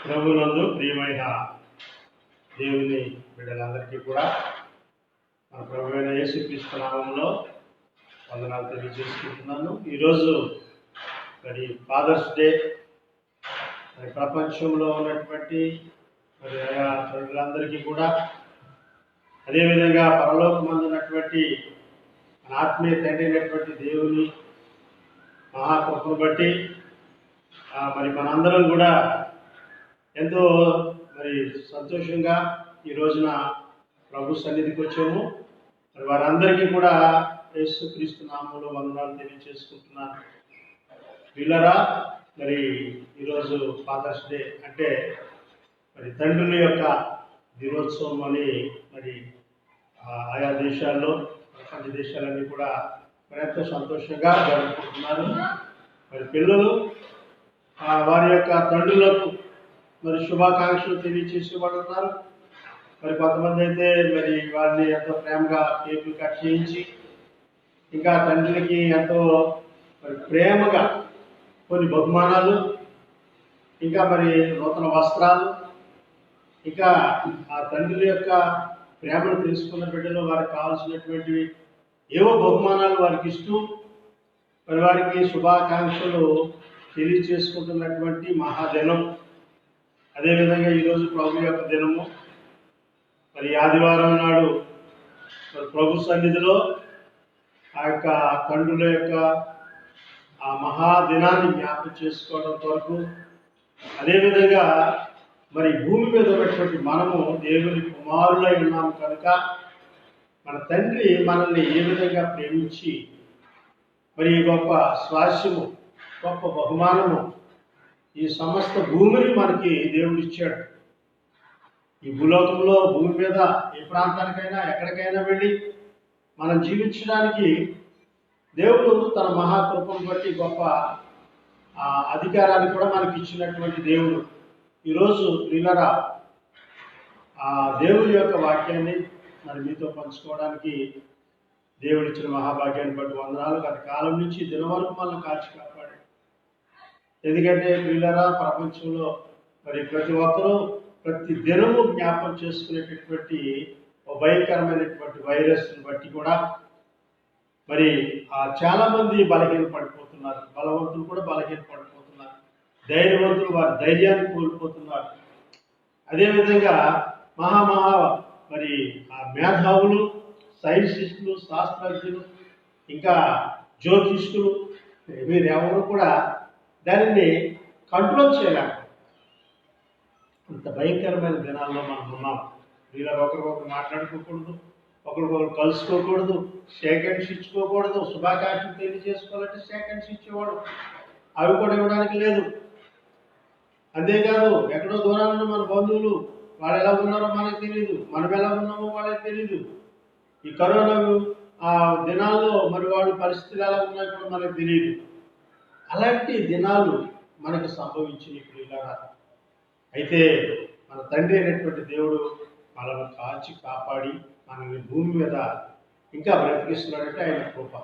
ప్రభునందు ప్రియమైన దేవుని బిడ్డలందరికీ కూడా మన ప్రభువైన యేసుక్రీస్తు నామములో వందనాలు తెలియజేసుకుంటున్నాను. ఈరోజు మరి ఫాదర్స్ డే. మరి ప్రపంచంలో ఉన్నటువంటి మరి ఆయా తల్లులందరికీ కూడా, అదేవిధంగా పరలోకమందు ఉన్నటువంటి మన ఆత్మీయ తండ్రి అయినటువంటి దేవుని మహాకృపను బట్టి మరి మనందరం కూడా ఎంతో మరి సంతోషంగా ఈ రోజున ప్రభు సన్నిధికి వచ్చాము. మరి వారందరికీ కూడా యేసుక్రీస్తు నామములో వందనాలు తెలియజేసుకుంటున్నాను. పిల్లరా, మరి ఈరోజు ఫాదర్స్ డే అంటే మరి తండ్రుల యొక్క దినోత్సవం అని మరి ఆయా దేశాల్లో, ప్రపంచ దేశాలన్నీ కూడా మరి ఎంతో సంతోషంగా జరుపుకుంటున్నారు. మరి పిల్లలు వారి యొక్క తండ్రులకు మరి శుభాకాంక్షలు తెలియచేసేవాడున్నారు. మరి కొంతమంది అయితే మరి వారిని ఎంతో ప్రేమగా కేకులు కట్ చేయించి, ఇంకా తండ్రికి ఎంతో మరి ప్రేమగా కొన్ని బహుమానాలు, ఇంకా మరి నూతన వస్త్రాలు, ఇంకా ఆ తండ్రి యొక్క ప్రేమను తెలుసుకున్న బిడ్డలు వారికి కావాల్సినటువంటి ఏవో బహుమానాలు వారికి ఇస్తూ మరి వారికి శుభాకాంక్షలు తెలియచేసుకుంటున్నటువంటి మహాదినం. అదేవిధంగా ఈరోజు ప్రభు యొక్క దినము. మరి ఆదివారం నాడు మరి ప్రభు సన్నిధిలో ఆ యొక్క తండ్రుల యొక్క ఆ మహాదినాన్ని జ్ఞాపకం చేసుకోవడం కొరకు, అదేవిధంగా మరి భూమి మీద ఉన్నటువంటి మనము దేవుని కుమారులై ఉన్నాము కనుక మన తండ్రి మనల్ని ఏ విధంగా ప్రేమించి మరి గొప్ప స్వాస్యము, గొప్ప బహుమానము, ఈ సమస్త భూమిని మనకి దేవుడు ఇచ్చాడు. ఈ భూలోకంలో, భూమి మీద ఏ ప్రాంతానికైనా ఎక్కడికైనా వెళ్ళి మనం జీవించడానికి దేవుడు తన మహాకృపను బట్టి గొప్ప అధికారాన్ని కూడా మనకి ఇచ్చినటువంటి దేవుడు. ఈరోజు ప్రియులరా, ఆ దేవుని యొక్క వాక్యాన్ని మరి మీతో పంచుకోవడానికి దేవుడు ఇచ్చిన మహాభాగ్యాన్ని బట్టి వందనాలు. గత కాలం నుంచి దినం వరకు మనల్ని కాచి కాపాడు. ఎందుకంటే ప్రియులరా, ప్రపంచంలో మరి ప్రతి ఒక్కరూ ప్రతి దినము జ్ఞాపకం చేసుకునేటటువంటి ఒక భయంకరమైనటువంటి వైరస్ని బట్టి కూడా మరి చాలామంది బలహీన పడిపోతున్నారు. బలవంతులు కూడా బలహీన పడిపోతున్నారు. ధైర్యవంతులు వారి ధైర్యాన్ని కోల్పోతున్నారు. అదేవిధంగా మహా మరి మేధావులు, సైంటిస్టులు, శాస్త్రజ్ఞులు, ఇంకా జ్యోతిష్కులు, వీరెవరు కూడా దానిని కంట్రోల్ చేయలేము. అంత భయంకరమైన దినాల్లో మనం ఉన్నాం. వీళ్ళ ఒకరికొకరు మాట్లాడుకోకూడదు, ఒకరికొకరు కలుసుకోకూడదు, షేక్ హ్యాండ్స్ ఇచ్చుకోకూడదు. శుభాకాంక్షలు తెలియజేసుకోవాలంటే షేక్ హ్యాండ్స్ ఇచ్చేవాడు, అవి కూడా ఇవ్వడానికి లేదు. అంతేకాదు, ఎక్కడో దూరాన మన బంధువులు వాళ్ళు ఎలా ఉన్నారో మనకు తెలియదు, మనం ఎలా ఉన్నామో వాళ్ళకి తెలియదు. ఈ కరోనా దినాల్లో మరి వాళ్ళ పరిస్థితులు ఎలా ఉన్నాయో కూడా మనకు తెలియదు. అలాంటి దినాలు మనకు సంభవించినవి ఇప్పుడు ఇలా. అయితే మన తండ్రి అయినటువంటి దేవుడు మనల్ని కాచి కాపాడి మనల్ని భూమి మీద ఇంకా బ్రతికిస్తున్నాడంటే ఆయన కృప.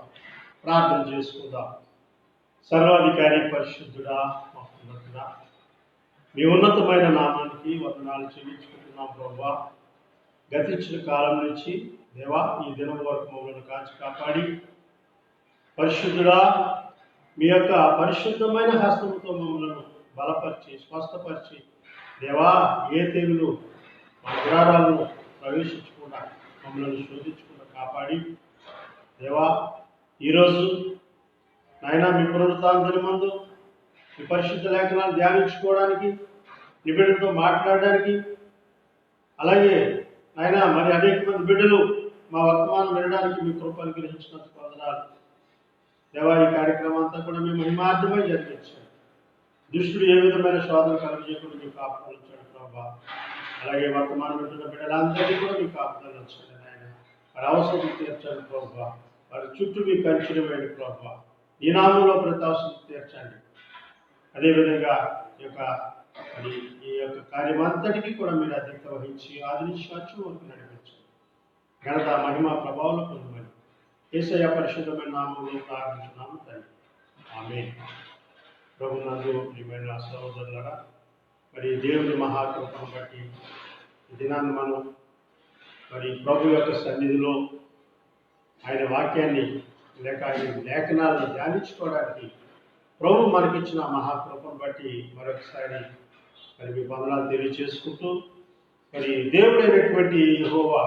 ప్రార్థన చేసుకుందాం. సర్వాధికారి పరిశుద్ధుడా, మహోన్నతుడా, మీ ఉన్నతమైన నామానికి వందనాలు చెల్లించుకుంటున్నాం ప్రభువా. గతించిన కాలం నుంచి దేవా ఈ దినం వరకు మమ్మల్ని కాచి కాపాడి పరిశుద్ధుడా, మీ యొక్క పరిశుద్ధమైన హస్తముతో మమ్మల్ని బలపరిచి స్వస్థపరిచి దేవా, ఏ తెగులు మా గుడారాలను ప్రవేశించకుండా మమ్మల్ని శోధించకుండా కాపాడి దేవా, ఈరోజు నాయన మీ పునరుత్థాన మందు మీ పరిశుద్ధ లేఖనాలు ధ్యానించుకోవడానికి, నిబిడలతో మాట్లాడడానికి, అలాగే నాయన మరి అనేక మంది బిడ్డలు మా వర్తమానం వినడానికి మీ కృప అనుగ్రహించినందుకు వందనాలు దేవా. ఈ కార్యక్రమం అంతా కూడా మేము మహిమార్థమై జరిపించాం. దుష్టుడు ఏ విధమైన శోధన కలుగజేయకుండా మీకు కాపుదలు ఉంచాడు ప్రభా. అలాగే వర్తమానం వింటున్న బిడ్డలందరికీ కూడా మీకు కాపుదలు ఉంచండి నాయన. వారి అవసరం తీర్చండి ప్రభా. వారి చుట్టూ మీకు కంచెలు వేయండి ప్రభా. ఈ నామంలో ప్రతి అవసరం తీర్చండి. అదేవిధంగా ఈ యొక్క కార్యమంతటికీ కూడా మీరు అధ్యక్షత వహించి ఆదరించి వరకు నడిపించండి. ఘనత, మహిమ, ప్రభావం పొందమని యేసయ్య పరిశుద్ధమైన నామంలో ప్రార్థించున్నాము తండ్రి. ఆమేన్. ప్రభునందు ప్రియమైన సహోదరులారా, మరి దేవుని మహాకృపను బట్టి ఈ దినాన్ని మనం మరి ప్రభు యొక్క సన్నిధిలో ఆయన వాక్యాన్ని లేక ఆయన లేఖనాలను ధ్యానించుకోవడానికి ప్రభు మనకిచ్చిన మహాకృపను బట్టి మరొకసారి మరి మీ వందనాలు తెలియజేసుకుంటూ, మరి దేవుడైనటువంటి యెహోవా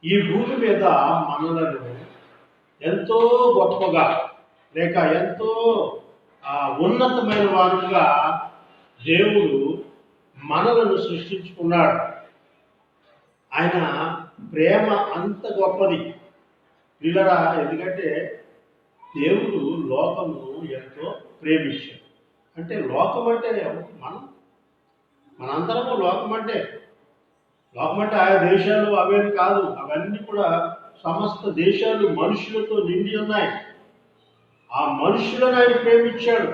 ఈ భూమి మీద మనలను ఎంతో గొప్పగా లేక ఎంతో ఉన్నతమైన వారుగా దేవుడు మనలను సృష్టించుకున్నాడు. ఆయన ప్రేమ అంత గొప్పది పిల్లరా. ఎందుకంటే దేవుడు లోకము ఎంతో ప్రేమించాడు. అంటే లోకం అంటే మనందరము లోకం అంటే ఆయా దేశాలు అవేమి కాదు. అవన్నీ కూడా సమస్త దేశాలు మనుషులతో నిండి ఉన్నాయి. ఆ మనుషులను ఆయన ప్రేమించాడు.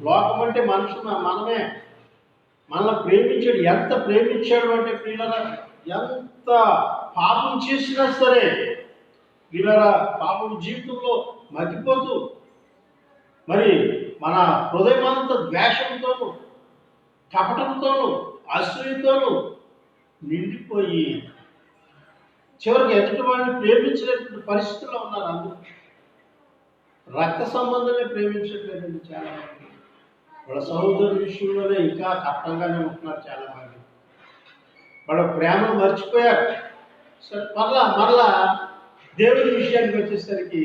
లోకం అంటే మనమే. మనల్ని ప్రేమించాడు. ఎంత ప్రేమించాడు అంటే పిల్లరా, ఎంత పాపం చేసినా సరే పిల్లరా, పాపం జీవితంలో మగ్గిపోతూ మరి మన హృదయమంతా ద్వేషంతోనూ కపటంతోనూ అసూయతోనూ నిండిపోయి చివరికి ఎదుటి వాడిని ప్రేమించలేటువంటి పరిస్థితుల్లో ఉన్నారు. అందరూ రక్త సంబంధమే ప్రేమించట్లేదండి చాలా మంది. వాళ్ళ సహోదరు విషయంలోనే ఇంకా కష్టంగానే ఉంటున్నారు చాలా మంది. వాళ్ళ ప్రేమను మర్చిపోయారు. సరే, మరలా దేవుని విషయానికి వచ్చేసరికి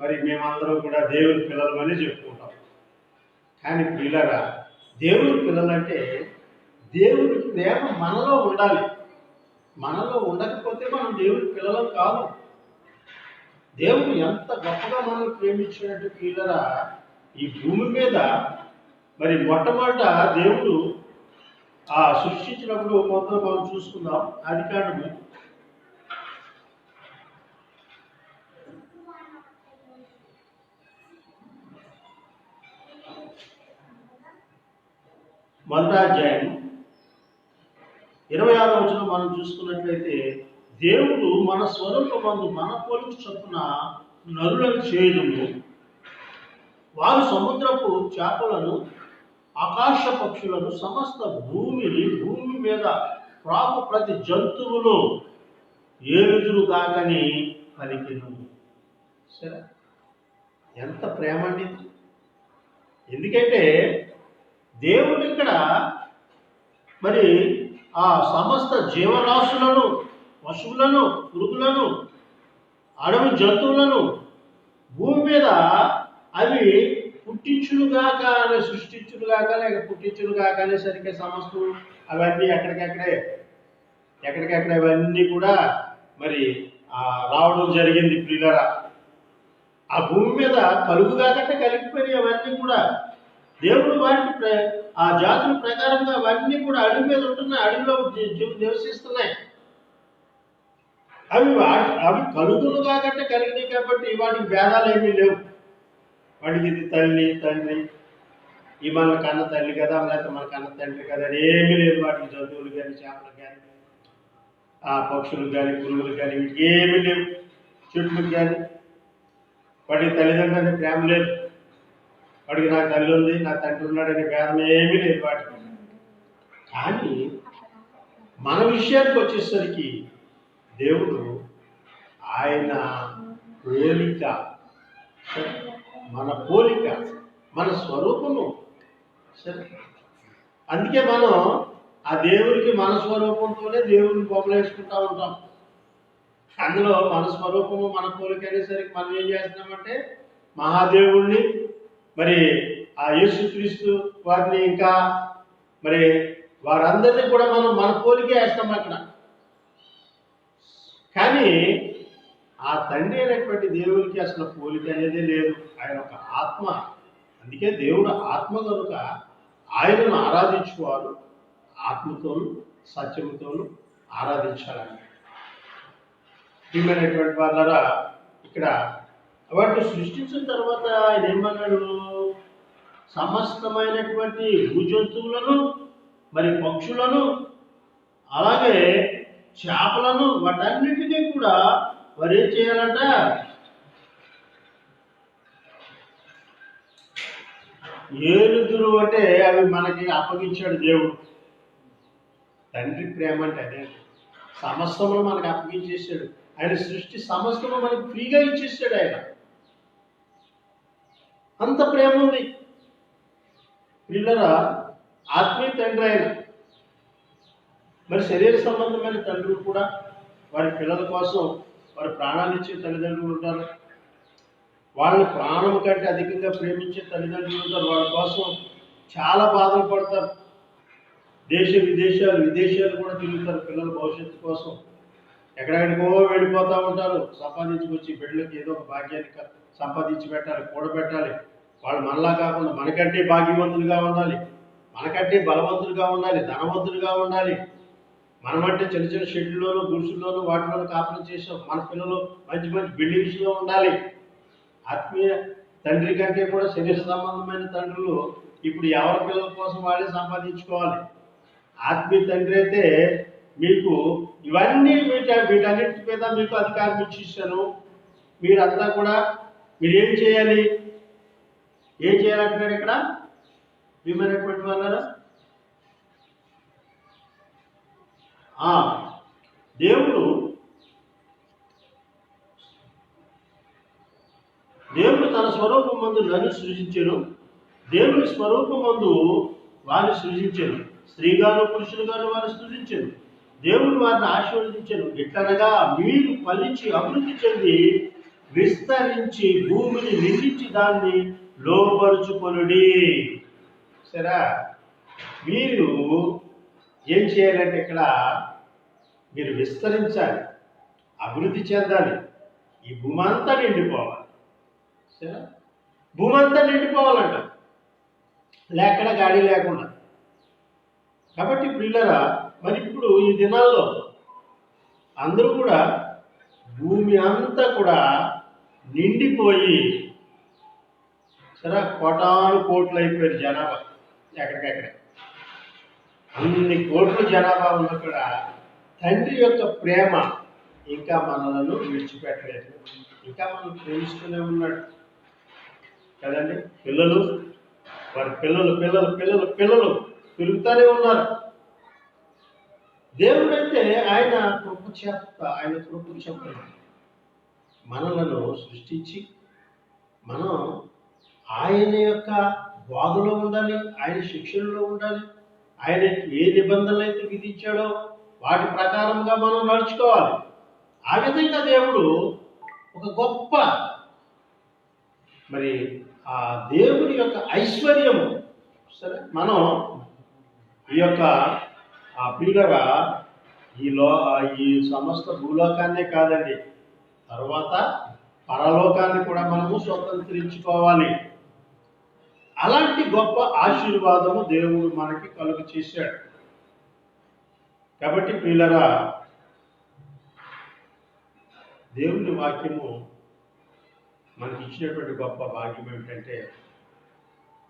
మరి మేమందరం కూడా దేవుని పిల్లలమని చెప్పుకుంటాం. కానీ పిల్లరా, దేవుని పిల్లలంటే దేవుని ప్రేమ మనలో ఉండాలి. మనలో ఉండకపోతే మనం దేవుని పిల్లలం కాదు. దేవుడు ఎంత గొప్పగా మనం ప్రేమించినట్టు పిల్లరా, ఈ భూమి మీద మరి మొట్టమొదట దేవుడు సృష్టించినప్పుడు మొత్తం మనం చూసుకుందాం. ఆదికాండము 1వ అధ్యాయం 26వ వచనం మనం చూసుకున్నట్లయితే, దేవుడు మన స్వరూపమందు మన పోలిక చొప్పున నరులను చేయుదుము, వారు సముద్రపు చేపలను ఆకాశ పక్షులను సమస్త భూమి మీద ప్రాకు ప్రతి జంతువులు ఏలుదురు కాకని పలికెను. సరే, ఎంత ప్రేమ అండి! ఎందుకంటే దేవుడు ఇక్కడ మరి ఆ సమస్త జీవరాశులను, పశువులను, పురుగులను, అడవి జంతువులను భూమి మీద అవి పుట్టించునుగాక అని సృష్టించునుగాక లేక పుట్టించునుగాక అనేసరికి సమస్తం అవన్నీ ఎక్కడికెక్కడ ఇవన్నీ కూడా మరి రావడం జరిగింది ప్రియులారా. ఆ భూమి మీద కలుగుగాకంటే కలిగిపోయినాయి అవన్నీ కూడా. దేవుడు వాటి ఆ జాతుల ప్రకారంగా అవన్నీ కూడా అడవి మీద ఉంటున్నాయి, అడవిలో నివసిస్తున్నాయి. అవి కలుగులు కాకంటే కలిగినాయి కాబట్టి వాటికి భేదాలు ఏమీ లేవు. వాడికి ఇది తల్లి తండ్రి, ఈ మన కన్న తల్లి కదా లేకపోతే మన కన్న తండ్రి కదా అని ఏమీ లేదు. వాటికి జంతువులు కానీ, చేపలు కానీ, ఆ పక్షులకు కానీ, పురుగులకు కానీ వీటికి ఏమీ లేవు. చెట్లకు కానీ వాడికి తల్లిదండ్రులు ప్రేమ లేదు. వాడికి నా తల్లి ఉంది, నా తండ్రి ఉన్నాడనే భేదం ఏమీ లేదు వాటికి. కానీ మన విషయానికి వచ్చేసరికి దేవుడు ఆయన పోలిక, మన పోలిక, మన స్వరూపము. సరే, అందుకే మనం ఆ దేవుడికి మన స్వరూపంతోనే దేవుడిని బొమ్మలేసుకుంటా ఉంటాం. అందులో మన స్వరూపము మన పోలిక అనేసరికి మనం ఏం చేస్తున్నామంటే మహాదేవుణ్ణి మరి ఆ యేసుక్రీస్తు వారిని ఇంకా మరి వారందరినీ కూడా మనం మన పోలికే వేస్తాం అక్కడ. కానీ ఆ తండ్రి అయినటువంటి దేవుడికి అసలు పోలిక అనేది లేదు. ఆయన ఒక ఆత్మ. అందుకే దేవుడు ఆత్మ కనుక ఆయనను ఆరాధించుకోవాలి. ఆత్మతోను సత్యముతోను ఆరాధించాలని ప్రియమైనటువంటి వాళ్ళరా, ఇక్కడ వాటిని సృష్టించిన తర్వాత ఆయన ఏమన్నాడు? సమస్తమైనటువంటి భూజంతువులను మరి పక్షులను అలాగే చేపలను వాటన్నిటినీ కూడా వారు ఏం చేయాలంట? ఏలుదురు అంటే అవి మనకి అప్పగించాడు దేవుడు. తండ్రి ప్రేమ అంటే అదే. సమస్తము మనకు అప్పగించేసాడు. ఆయన సృష్టి సమస్తము మనకి ఫ్రీగా ఇచ్చేసాడు ఆయన. అంత ప్రేమ ఉంది. పిల్లల ఆత్మీయ తండ్రి ఆయన. మరి శరీర సంబంధమైన తండ్రులు కూడా వారి పిల్లల కోసం వారి ప్రాణాలు ఇచ్చే తల్లిదండ్రులు ఉంటారు. వాళ్ళని ప్రాణం కంటే అధికంగా ప్రేమించే తల్లిదండ్రులు ఉంటారు. వాళ్ళ కోసం చాలా బాధలు పడతారు. విదేశాలు కూడా తిరుగుతారు పిల్లల భవిష్యత్తు కోసం. ఎక్కడెక్కడికో వెళ్ళిపోతూ ఉంటారు. సంపాదించుకొచ్చి బిడ్డలకి ఏదో ఒక భాగ్యాన్ని సంపాదించి పెట్టాలి, కూడబెట్టాలి. వాళ్ళు మనలా కాకుండా మనకంటే భాగ్యవంతులుగా ఉండాలి, మనకంటే బలవంతులుగా ఉండాలి, ధనవంతులుగా ఉండాలి. మనమంటే చిన్న చిన్న షెడ్లోనూ గుడిసెల్లోనూ వాటిలోనూ కాపురం చేసాం. మన పిల్లలు మంచి మంచి బిల్డింగ్స్లో ఉండాలి. ఆత్మీయ తండ్రి కంటే కూడా శరీర సంబంధమైన తండ్రులు ఇప్పుడు ఎవరి పిల్లల కోసం వాళ్ళే సంపాదించుకోవాలి. ఆత్మీయ తండ్రి అయితే మీకు ఇవన్నీ వీటన్నిటి మీద మీకు అధికారం ఇచ్చిస్తాను. మీరంతా కూడా మీరేం చేయాలి? ఏం చేయాలంటున్నాడు ఇక్కడ? ఏమైనటువంటి వాళ్ళ దేవుడు తన స్వరూపం మందు నన్ను సృజించెను. దేవుని స్వరూపం మందు వారిని సృజించెను. స్త్రీగాను పురుషులుగాను వారిని సృజించెను. దేవుడు వారిని ఆశీర్వదించెను. ఎట్లనగా మీరు ఫలించి అభివృద్ధి చెంది విస్తరించి భూమిని నిండించి దాన్ని లోపరుచుకొనుడి. సరే, మీరు ఏం చేయాలంటే ఇక్కడ మీరు విస్తరించాలి, అభివృద్ధి చెందాలి. ఈ భూమి అంతా నిండిపోవాలి. సరే, భూమి అంతా నిండిపోవాలంట, లేక్కడ గాడి లేకుండా. కాబట్టి పిల్లరా, మరి ఇప్పుడు ఈ దినాల్లో అందరూ కూడా భూమి అంతా కూడా నిండిపోయి సరే కోటాను కోట్లు అయిపోయారు జనాభా. ఎక్కడికెక్కడ అన్ని కోట్ల జనాభా ఉన్న కూడా తండ్రి యొక్క ప్రేమ ఇంకా మనలను విడిచిపెట్టలేదు. ఇంకా మనం ప్రేమిస్తూనే ఉన్నాడు కదండి. పిల్లలు వారి పిల్లలు పిల్లలు పిల్లలు పిల్లలు పెరుగుతూనే ఉన్నారు. దేవుడైతే ఆయన కృప చేత మనలను సృష్టించి మనం ఆయన యొక్క బాధలో ఉండాలి, ఆయన శిక్షణలో ఉండాలి. ఆయన ఏ నిబంధనలు అయితే విధించాడో వాటి ప్రకారంగా మనం నడుచుకోవాలి. ఆ విధంగా దేవుడు ఒక గొప్ప మరి ఆ దేవుని యొక్క ఐశ్వర్యము. సరే, మనం ఈ యొక్క పిల్లగా ఈ సమస్త భూలోకాన్నే కాదండి, తర్వాత పరలోకాన్ని కూడా మనము స్వతంత్రించుకోవాలి. అలాంటి గొప్ప ఆశీర్వాదము దేవుడు మనకి కలుగు చేశాడు. కాబట్టి ప్రియులరా, దేవుని వాక్యము మనకి ఇచ్చినటువంటి గొప్ప భాగ్యం ఏమిటంటే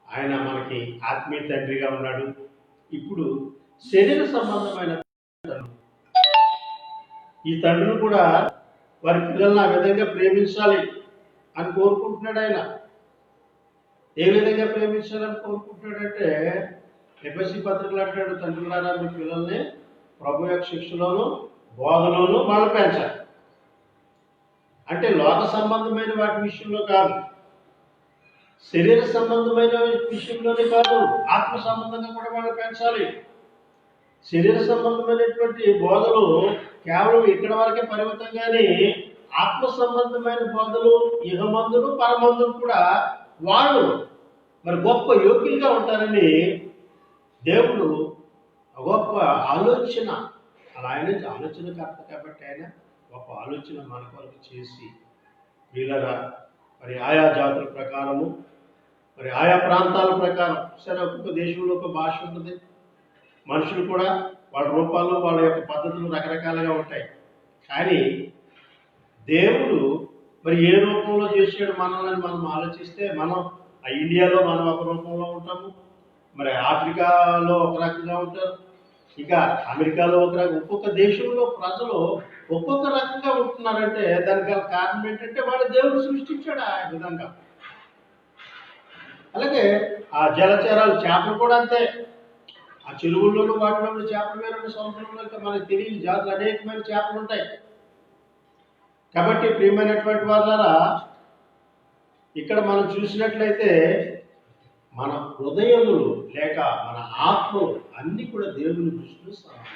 ఆయన మనకి ఆత్మీయ తండ్రిగా ఉన్నాడు. ఇప్పుడు శరీర సంబంధమైన ఈ తండ్రులు కూడా వారి పిల్లల్ని ఆ విధంగా ప్రేమించాలి అని కోరుకుంటున్నాడు. ఆయన ఏ విధంగా ప్రేమించాలని కోరుకుంటున్నాడంటే ఎఫెసీ పత్రికలు అంటాడు, తండ్రులారా మీ పిల్లల్ని ప్రభు యొక్క శిక్షలోను బోధలోను వాళ్ళు పెంచాలి. అంటే లోక సంబంధమైన వాటి విషయంలో కాదు, శరీర సంబంధమైన విషయంలోనే కాదు, ఆత్మ సంబంధంగా కూడా వాళ్ళు పెంచాలి. శరీర సంబంధమైనటువంటి బోధలు కేవలం ఇక్కడ వరకే పరిమితంగానే ఆత్మ సంబంధమైన బోధలు ఇహమందులు పరమందులు కూడా వాళ్ళు మరి గొప్ప యోగ్యులుగా ఉంటారని దేవుడు గొప్ప ఆలోచన, అలా ఆయన ఆలోచనకర్త కాబట్టి ఆయన గొప్ప ఆలోచన మన కొరకు చేసి వీళ్ళగా మరి ఆయా జాతుల ప్రకారము మరి ఆయా ప్రాంతాల ప్రకారం, సరే ఒక్కొక్క దేశంలో ఒక భాష ఉంటుంది, మనుషులు కూడా వాళ్ళ రూపాల్లో వాళ్ళ యొక్క పద్ధతులు రకరకాలుగా ఉంటాయి. కానీ దేవుడు మరి ఏ రూపంలో చేసాడు మనల్ని మనం ఆలోచిస్తే మనం ఇండియాలో మనం ఒక రూపంలో ఉంటాము, మరి ఆఫ్రికాలో ఒక రకంగా ఉంటారు, ఇక అమెరికాలో ఒక రకం. ఒక్కొక్క దేశంలో ప్రజలు ఒక్కొక్క రకంగా ఉంటున్నారంటే దానికి గల కారణం ఏంటంటే వాళ్ళు దేవుడు సృష్టించాడు ఆ విధంగా. అలాగే ఆ జలచరాలు చేపలు కూడా అంతే. ఆ చెరువుల్లోనూ వాటిలో చేపలు వేరే, సముద్రంలో అయితే మనకు తెలియని జాతులు అనేకమైన చేపలు ఉంటాయి. కాబట్టి ప్రియమైనటువంటి వాళ్ళారా, ఇక్కడ మనం చూసినట్లయితే మన హృదయములు లేక మన ఆత్మలు అన్నీ కూడా దేవుని దృష్టిలో సమానం.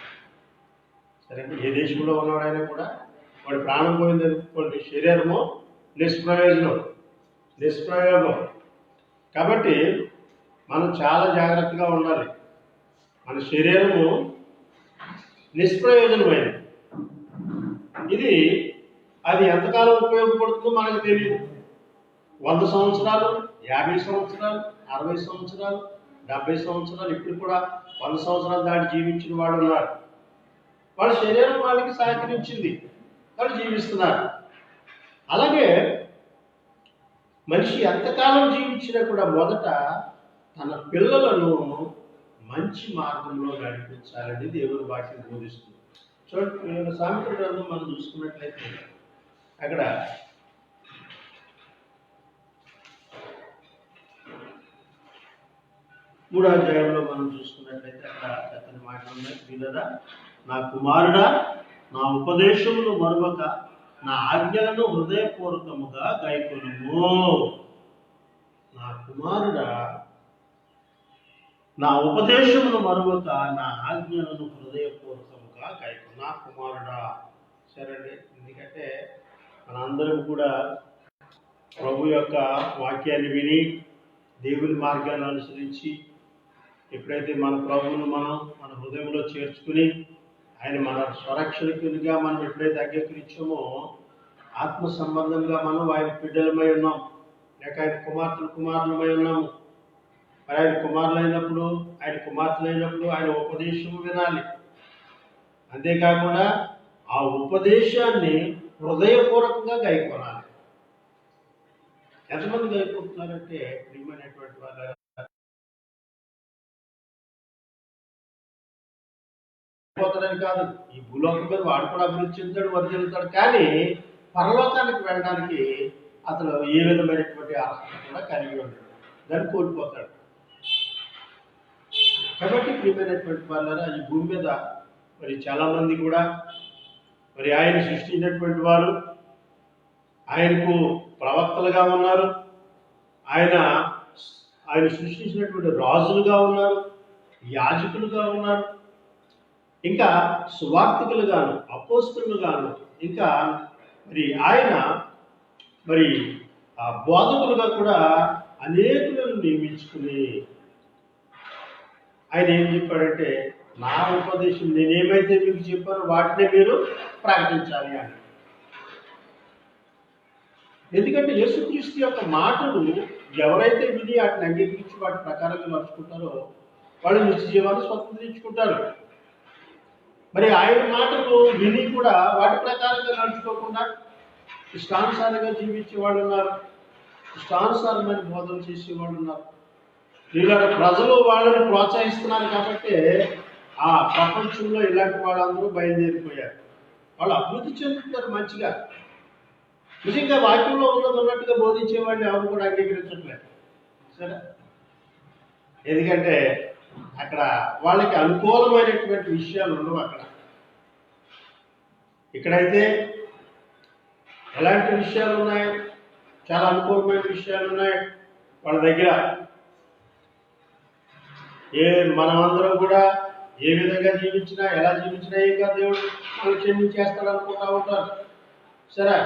సరే, ఏ దేశంలో ఉన్నవాడైనా కూడా వాడి ప్రాణం పోయింది అనుకోండి, శరీరము నిష్ప్రయోగం. కాబట్టి మనం చాలా జాగ్రత్తగా ఉండాలి. మన శరీరము నిష్ప్రయోజనమైనది. అది ఎంతకాలం ఉపయోగపడుతుందో మనకు తెలియదు. 100 సంవత్సరాలు, 50 సంవత్సరాలు, 60 సంవత్సరాలు, 70 సంవత్సరాలు, ఇప్పుడు కూడా 100 సంవత్సరాలు దాటి జీవించిన వాడు ఉన్నారు. వాళ్ళ శరీరం వాళ్ళకి సహకరించింది, వాళ్ళు జీవిస్తున్నారు. అలాగే మనిషి ఎంతకాలం జీవించినా కూడా మొదట తన పిల్లలను మంచి మార్గంలో నడిపించాలని దేవుని వాక్యం బోధిస్తుంది. చూడండి, సామెతల గ్రంథం మనం చూసుకున్నట్లయితే అక్కడ 3వ అధ్యాయంలో మనం చూసుకున్నట్లయితే అక్కడ చక్కని మాటలు ఉన్నాయి. వీళ్ళరా, నా కుమారుడా, నా ఉపదేశమును మరువక నా ఆజ్ఞలను హృదయపూర్వకముగా గైకొనుము. నా కుమారుడా, నా ఉపదేశమును మరువక నా ఆజ్ఞలను హృదయపూర్వకముగా గైకొను. నా కుమారుడా, సరే, ఎందుకంటే మనందరం కూడా ప్రభు యొక్క వాక్యాన్ని విని దేవుని మార్గాన్ని అనుసరించి ఎప్పుడైతే మన ప్రభువును మనం మన హృదయంలో చేర్చుకుని ఆయన మన స్వరక్షకునిగా మనం ఎప్పుడైతే అంగీకరించామో, ఆత్మ సంబంధంగా మనం ఆయన బిడ్డలమై ఉన్నాం, లేక ఆయన కుమారులమై ఉన్నాము. మరి ఆయన కుమార్తెలైనప్పుడు ఆయన ఉపదేశము వినాలి. అంతేకాకుండా ఆ ఉపదేశాన్ని హృదయపూర్వకంగా గైకొనాలి. ఎంతమంది గైకొంటున్నారంటే ప్రియమైనటువంటి వాళ్ళ పోతాడని కాదు, ఈ భూలోకం మీద వాడు కూడా అభివృద్ధి చెందుతాడు, వర్ధిల్లుతాడు. కానీ పరలోకానికి వెళ్ళడానికి అతను ఏ విధమైనటువంటి అర్హత కూడా కలిగి ఉంటాడు, దాన్ని కోల్పోతాడు. కాబట్టి ప్రియమైనటువంటి వాళ్ళ ఈ భూమి మీద మరి చాలా మంది కూడా మరి ఆయన సృష్టించినటువంటి వారు ఆయనకు ప్రవక్తలుగా ఉన్నారు, ఆయన సృష్టించినటువంటి రాజులుగా ఉన్నారు, యాజకులుగా ఉన్నారు, ఇంకా సువార్తికులుగాను, అపోస్తలుగాను, ఇంకా ఆయన బోధకులుగా కూడా అనేకులను నియమించుకుని ఆయన ఏం చెప్పాడంటే, నా ఉపదేశం నేనేమైతే మీకు చెప్పానో వాటినే మీరు ప్రకటించాలి అని. ఎందుకంటే యేసుక్రీస్తు యొక్క మాటలు ఎవరైతే విని వాటిని అంగీకరించి వాటి ప్రకారంగా నడుచుకుంటారో వాళ్ళు నిత్య జీవాన్ని స్వతంత్రించుకుంటారు. మరి ఆయన మాటలు విని కూడా వాటి ప్రకారంగా నడుచుకోకుండా ఇష్టానుసారంగా జీవించే వాళ్ళు ఉన్నారు, ఇష్టానుసారమైన బోధన చేసేవాళ్ళు ఉన్నారు. ఇలాంటి ప్రజలు వాళ్ళని ప్రోత్సహిస్తున్నారు కాబట్టి ఆ ప్రపంచంలో ఇలాంటి వాళ్ళందరూ బయలుదేరిపోయారు. వాళ్ళు అభివృద్ధి చెందుతున్నారు మంచిగా. నిజంగా వాక్యంలో ఉన్నట్టుగా బోధించే వాళ్ళని ఎవరు కూడా అంగీకరించట్లేదు. సరే, ఎందుకంటే అక్కడ వాళ్ళకి అనుకూలమైనటువంటి విషయాలు ఉండవు. ఇక్కడైతే ఎలాంటి విషయాలు ఉన్నాయి, చాలా అనుకూలమైన విషయాలు ఉన్నాయి వాళ్ళ దగ్గర. మనమందరం కూడా ఏ విధంగా జీవించినా, ఎలా జీవించినా ఇంకా దేవుడు మనకు క్షమించేస్తాడు అనుకుంటా ఉంటారు. సరే,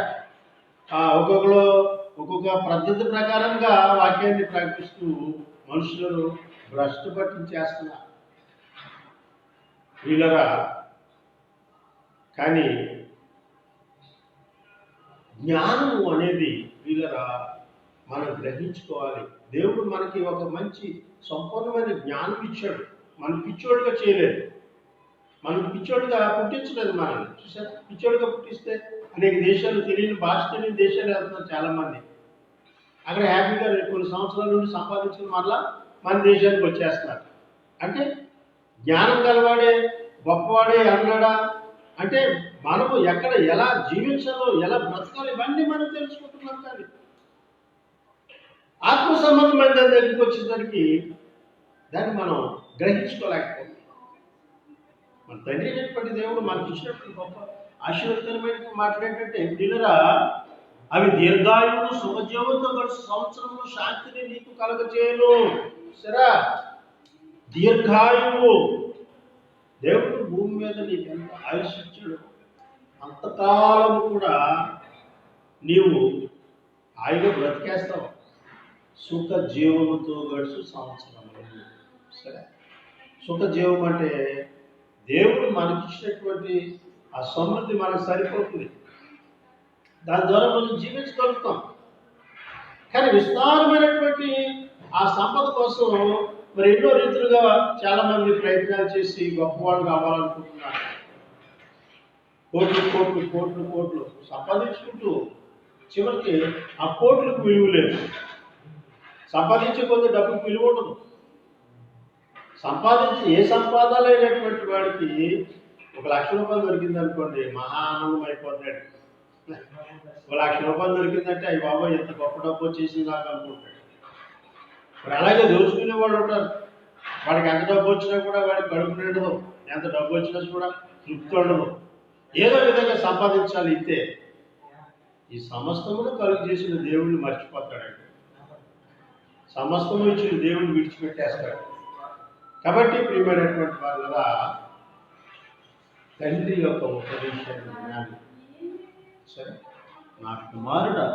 ఒక్కొక్క పద్ధతి ప్రకారంగా వాక్యాన్ని ప్రకటిస్తూ మనుషులను భ్రష్టు పట్టించేస్తున్నారు వీళ్ళరా. కానీ జ్ఞానము అనేది వీళ్ళరా మనం గ్రహించుకోవాలి. దేవుడు మనకి ఒక మంచి సంపూర్ణమైన జ్ఞానం ఇచ్చాడు. మనం పిచ్చోడుగా చేయలేదు, మనం పిచ్చోడుగా పుట్టించలేదు. మనల్ని చూసారా, పిచ్చోడుగా పుట్టిస్తే అనేక దేశాలు, తెలియని భాష తెలియని దేశాలు వెళ్తున్నారు చాలామంది. అక్కడ హ్యాపీగా కొన్ని సంవత్సరాల నుండి సంపాదించిన మరలా మన దేశానికి వచ్చేస్తున్నారు. అంటే జ్ఞానం గలవాడే గొప్పవాడే అన్నాడా అంటే మనము ఎక్కడ ఎలా జీవించాలో, ఎలా బ్రతకాలో ఇవన్నీ మనం తెలుసుకుంటున్నాం. కానీ ఆత్మ సంబంధమైన దాని దగ్గరికి వచ్చేసరికి దాన్ని మనం గ్రహించుకోలేకపోతాం. మన తండ్రి అయినటువంటి దేవుడు మనకి ఇచ్చినటువంటి గొప్ప ఆశీర్వదకరమైన మాటలు ఏంటంటే, పిల్లరా అవి దీర్ఘాయువును సుఖజీవంతో గడుచు సంవత్సరంలో శాంతిని నీకు కలగచేయను. సరే, దీర్ఘాయువు దేవుడు భూమి మీద నీకు ఎంత ఆయుష్ ఇచ్చాడు అంతకాలం కూడా నీవు హాయిగా బ్రతికేస్తావు. సుఖ జీవముతో గడుచు సంవత్సరంలో. సరే, సుఖ జీవం అంటే దేవుడు మనకిచ్చినటువంటి ఆ సమృద్ధి మనకు సరిపోతుంది, దాని ద్వారా మనం జీవించగలుగుతాం. కానీ విస్తారమైనటువంటి ఆ సంపద కోసం మరి ఎన్నో రీతులుగా చాలా మంది ప్రయత్నాలు చేసి గొప్పవాళ్ళు కావాలనుకుంటున్నారు. కోట్లు కోట్లు కోట్లు కోట్లు సంపాదించుకుంటూ చివరికి ఆ కోట్లకు విలువ లేదు. సంపాదించే కొద్ది డబ్బుకు విలువ ఉండదు. ఏ సంపాదన లేనటువంటి వాడికి 1,00,000 రూపాయలు దొరికింది అనుకోండి, మహా ఆనందం అయిపోతాడు. 1,00,000 రూపాయలు దొరికిందంటే అవి బాబా ఎంత గొప్ప డబ్బు వచ్చేసింది నాకు అనుకుంటాడు. మరి అలాగే దోచుకునే వాళ్ళు ఉంటారు. వాడికి ఎంత డబ్బు వచ్చినా కూడా వాడికి కడుపు నిండదు, ఎంత డబ్బు వచ్చినా కూడా తృప్తి ఉండదు. ఏదో విధంగా సంపాదించాలి. ఇంతే. ఈ సమస్తమును కలుగు చేసిన దేవుడిని మర్చిపోతాడండి. సమస్తము ఇచ్చిన దేవుడిని విడిచిపెట్టేస్తాడు. కాబట్టి ప్రియమైనటువంటి వాళ్ళ తండ్రి యొక్క ఉపదేశాన్ని వినాలి. సరే, నా కుమారుడా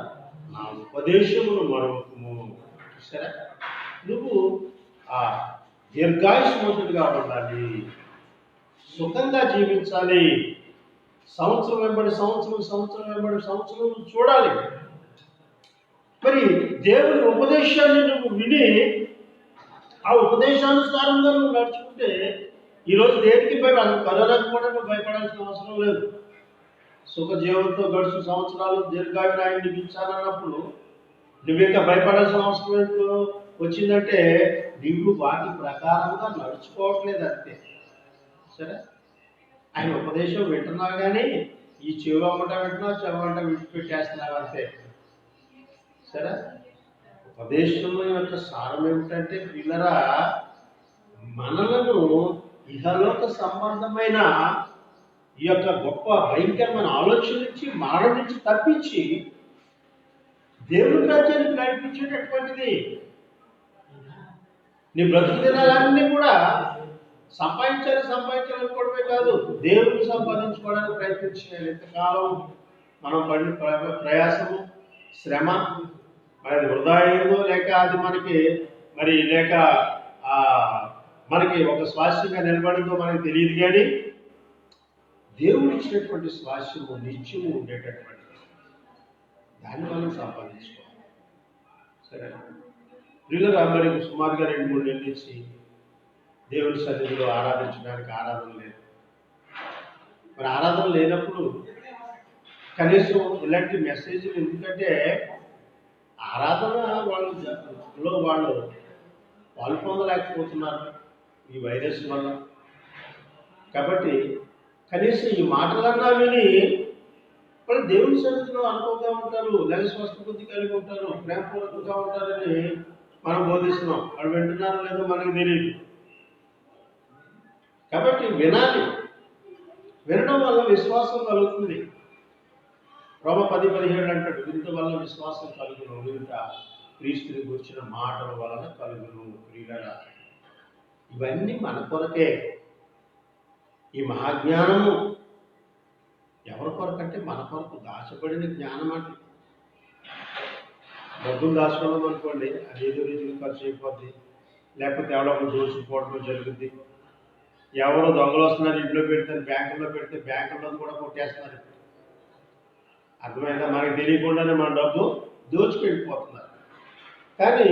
నా ఉపదేశమును మరొకము. సరే, నువ్వు ఆ దీర్ఘాయుష్మంతుడిగా ఉండాలి, సుఖంగా జీవించాలి. సంవత్సరం వెంబడి సంవత్సరం, సంవత్సరం వెంబడి సంవత్సరం చూడాలి. మరి దేవుని ఉపదేశాన్ని నువ్వు విని ఆ ఉపదేశానుసారంగా నువ్వు నడుచుకుంటే ఈరోజు దేనికి భయపడాలి? కరోనాకు కూడా నువ్వు భయపడాల్సిన అవసరం లేదు. సుఖజీవంతో గడుచు సంవత్సరాలు దీర్ఘాయురాన్ని నీకు ఇచ్చానన్నప్పుడు నువ్వు ఇంకా భయపడాల్సిన అవసరం ఎందుకు వచ్చిందంటే, నువ్వు వాటి ప్రకారంగా నడుచుకోవట్లేదు అంతే. సరే, ఆయన ఉపదేశం వింటున్నావు కానీ ఈ చెవి అమ్మట వింటున్నావు, చెవంట విడిచిపెట్టేస్తున్నావు అంతే. సరే, ఉపదేశం యొక్క సారం ఏమిటంటే, పిల్లరా మనలను ఇహలోక సంబంధమైన ఈ యొక్క గొప్ప భయంకరమైన ఆలోచన నుంచి, మరణం నుంచి తప్పించి దేవుని రాజ్యానికి నడిపించేటటువంటిది. నీ బ్రతుకు దినాలన్నీ కూడా సంపాదించాలనుకోవడమే కాదు, దేవుని సంపాదించుకోవడానికి ప్రయత్నం చేయాలి. ఎంతకాలం మనం పడిన ప్రయాసము, శ్రమ మరి అది వృధా అయిందో, లేక అది మనకి లేక మనకి ఒక స్వాస్థ్యంగా నిలబడిందో మనకి తెలియదు. కానీ దేవుడు ఇచ్చినటువంటి స్వాస్థ్యము నిత్యము ఉండేటటువంటిది, దాన్ని మనం సంపాదించుకోవాలి. సరే, ప్రియులుగా మరి సుమారుగా 2-3 నెలల నుంచి దేవుని సన్నిధిలో ఆరాధించడానికి ఆరాధన లేదు. మరి ఆరాధన లేనప్పుడు కనీసం ఇలాంటి మెసేజ్లు, ఎందుకంటే ఆరాధన వాళ్ళు పొందలేకపోతున్నారు ఈ వైరస్ వల్ల. కాబట్టి కనీసం ఈ మాటలన్నా విని వాళ్ళు దేవుని సన్నిధిలో అనుకోగా ఉంటారు, లేక స్వస్థ బుద్ధి కలిగి ఉంటారు, ప్రేమపూర్వకంగా ఉంటారని మనం బోధిస్తున్నాం. వాళ్ళు వింటున్నారో లేదో మనకు తెలియదు. కాబట్టి వినాలి. వినడం వల్ల విశ్వాసం కలుగుతుంది. రోమ 10:17 అంటాడు, వినుట వల్ల విశ్వాసం కలుగును, వినుట క్రీస్తుని గురించిన మాటల వలన కలుగును. ప్రియులరా, ఇవన్నీ మన కొరకే. ఈ మహాజ్ఞానము ఎవరి కొరకంటే మన కొరకు దాచబడిన జ్ఞానం అంటే. డబ్బులు దాచుకోవడం అనుకోండి, అది ఏదో రీతిగా ఖర్చు అయిపోద్ది, లేకపోతే ఎవరో దోచుకుపోవడం జరుగుద్ది. ఎవరో దొంగలు వస్తున్నారు, ఇంట్లో పెడతారు, బ్యాంకుల్లో పెడితే బ్యాంకుల్లో కూడా కొట్టేస్తున్నారు. అర్థమైందా? మనకి తెలియకుండానే మన డబ్బు దోచుకెళ్ళిపోతున్నారు. కానీ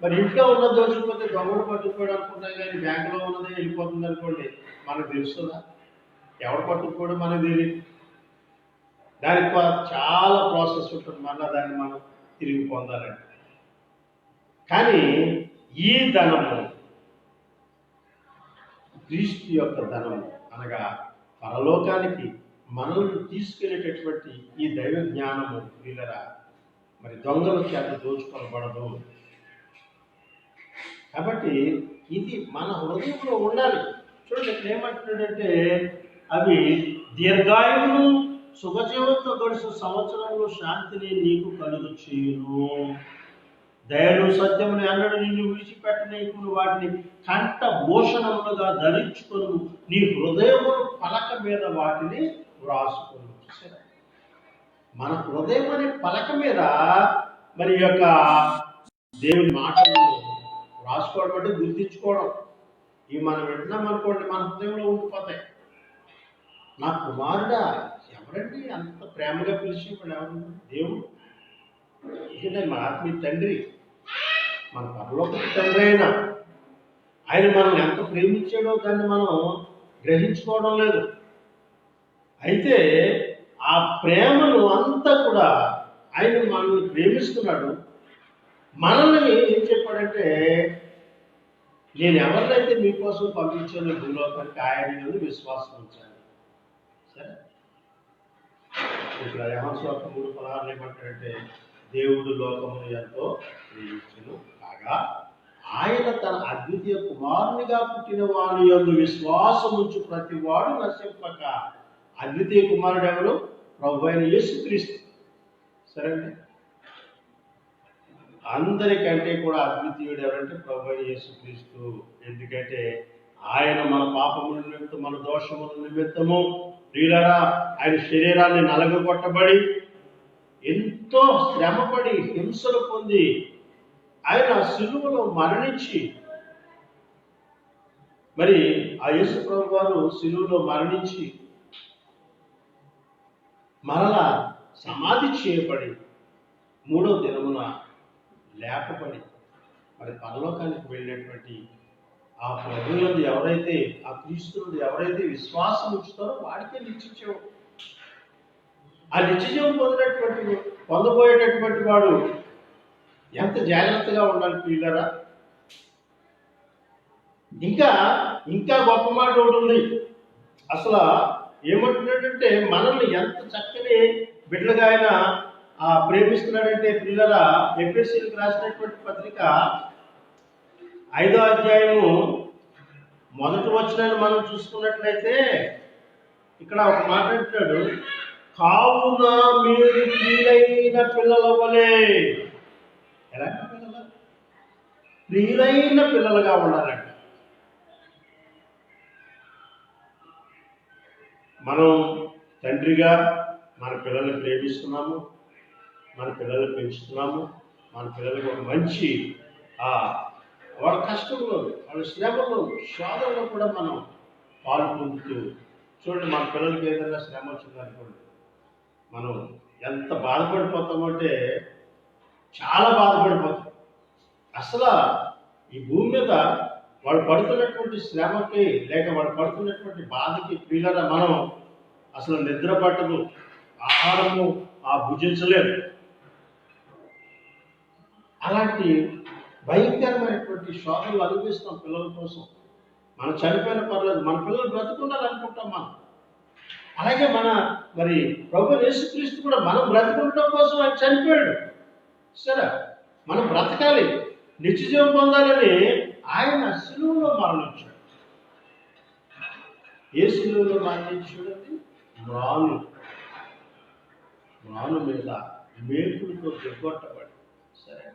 మరి ఇంట్లో ఉన్న దోచుకుపోతే దొంగలు పట్టుకుపోవడం అనుకుంటాం, కానీ బ్యాంకులో ఉన్నదే వెళ్ళిపోతుంది అనుకోండి, మనకు తెలుస్తుందా? ఎవరు పట్టుకుపోవడం మనకు తెలియదు. దానికి చాలా ప్రాసెస్ ఉంటుంది, మళ్ళీ దాన్ని మనం తిరిగి పొందాలంటే. కానీ ఈ ధనము క్రీస్తు యొక్క ధనము, అనగా పరలోకానికి మనల్ని తీసుకెళ్ళేటటువంటి ఈ దైవ జ్ఞానము, వీళ్ళరా మరి దొంగల చేత దోచుకొనబడదు. కాబట్టి ఇది మన హృదయంలో ఉండాలి. చూడండి ఇక్కడ ఏమంటున్నాడంటే, అవి దీర్ఘాయువును శుభజీవంతో గడిచిన సంవత్సరంలో శాంతిని నీకు కలుగు చేయును. దయను సత్యముని అన్నడు నిన్ను విడిచిపెట్టనీకును, వాటిని కంఠ భూషణములుగా ధరించుకొను, నీ హృదయమును పలక మీద వాటిని వ్రాసుకొను. మన హృదయం అనే పలక మీద మరి యొక్క దేవుని మాటలు రాసుకోవడం అంటే గుర్తించుకోవడం. ఇవి మనం వింటున్నాం అనుకోండి, మన హృదయంలో ఉండిపోతాయి. నా కుమారుడా, ఎవరండి అంత ప్రేమగా పిలిచేవాడు? ఎవరు? దేవుడు. ఏంటంటే మన ఆత్మీయ తండ్రి, మన పరలోకపు తండ్రి ఆయన మనల్ని ఎంత ప్రేమించాడో దాన్ని మనం గ్రహించుకోవడం లేదు. అయితే ఆ ప్రేమను అంతా కూడా ఆయన మనల్ని ప్రేమిస్తున్నాడు. మనల్ని ఏం చెప్పాడంటే, నేను ఎవరినైతే మీకోసం పంపించానో భూలోకానికి ఆయన మీద విశ్వాసం ఉంచాను. సరే, ఇక్కడ యోహాను సువార్త 3:16 ఏమంటాడంటే, దేవుడు లోకమును ఎంతో ప్రేమించెను కాగా ఆయన తన అద్వితీయ కుమారునిగా పుట్టిన వాని యందు విశ్వాసం ఉంచు ప్రతి వాడు నశింపక. అద్వితీయ కుమారుడు ఎవరు? ప్రభు అయిన యేసుక్రీస్తు. సరే అండి, అందరికంటే కూడా అద్వితీయుడు ఎవరంటే ప్రభు అయిన యేసుక్రీస్తు. ఎందుకంటే ఆయన మన పాపముల నిమిత్తం, మన దోషముల నిమిత్తము ప్రియులారా ఆయన శరీరాన్ని నలగొట్టబడి ఎంతో శ్రమపడి హింసలు పొంది ఆయన సిలువలో మరణించి, మరి ఆ యేసు ప్రభు వారు సిలువలో మరణించి మరలా సమాధి చేయబడి మూడో దినమున లేపబడి మరి పరలోకానికి వెళ్ళినటువంటి ఆ ప్రభువునందు ఎవరైతే, ఆ క్రీస్తునందు ఎవరైతే విశ్వాసం ఉంచుతారో వాడికే నిత్యజీవం. ఆ నిత్యజీవం పొందబోయేటటువంటి వాడు ఎంత జాగ్రత్తగా ఉండాలి పిల్లరా. ఇంకా గొప్ప మాట ఒకటి ఉంది. అసలు ఏమంటున్నాడంటే, మనల్ని ఎంత చక్కని బిడ్డలుగా ఆయన ప్రేమిస్తున్నాడంటే పిల్లరా, ఎఫెసీయులకు రాసినటువంటి పత్రిక 5వ అధ్యాయము 1వ వచనాన్ని మనం చూసుకున్నట్లయితే ఇక్కడ ఒక మాట అంటాడు, కావున మీరు ప్రియులైన పిల్లల వలె. ఎలాంటి పిల్లలు? ప్రియులైన పిల్లలుగా ఉండాలంట. మనం తండ్రిగా మన పిల్లల్ని ప్రేమిస్తున్నాము, మన పిల్లల్ని పెంచుతున్నాము, మన పిల్లలకు ఒక మంచి వాళ్ళ కష్టంలో, వాళ్ళ శ్రమలో, శోధనలో కూడా మనం పాలు పొందుతూ. చూడండి, మన పిల్లలకి ఏదైనా శ్రమ వచ్చిందనుకోండి, మనం ఎంత బాధపడిపోతామంటే చాలా బాధపడిపోతాం. అసలు ఈ భూమి మీద వాళ్ళు పడుతున్నటువంటి శ్రమకి, లేక వాళ్ళు పడుతున్నటువంటి బాధకి పిల్లల మనం అసలు నిద్ర పట్టదు, ఆహారము భుజించలేము. అలాంటి భయంకరమైనటువంటి శోధనలు అనుభవిస్తాం పిల్లల కోసం. మనం చనిపోయిన పర్లేదు, మన పిల్లలు బ్రతుకుండాలనుకుంటాం మనం. అలాగే మరి ప్రభు యేసుక్రీస్తు కూడా మనం బ్రతుకుండటం కోసం ఆయన చనిపోయాడు. సరే, మనం బ్రతకాలి, నిత్యజీవం పొందాలని ఆయన సిలువలో మరణించాడు. ఏ సిలువలో మరణించాడండి? మ్రాను మీద మేకులతో దిగ్గొట్టబడి, సరే,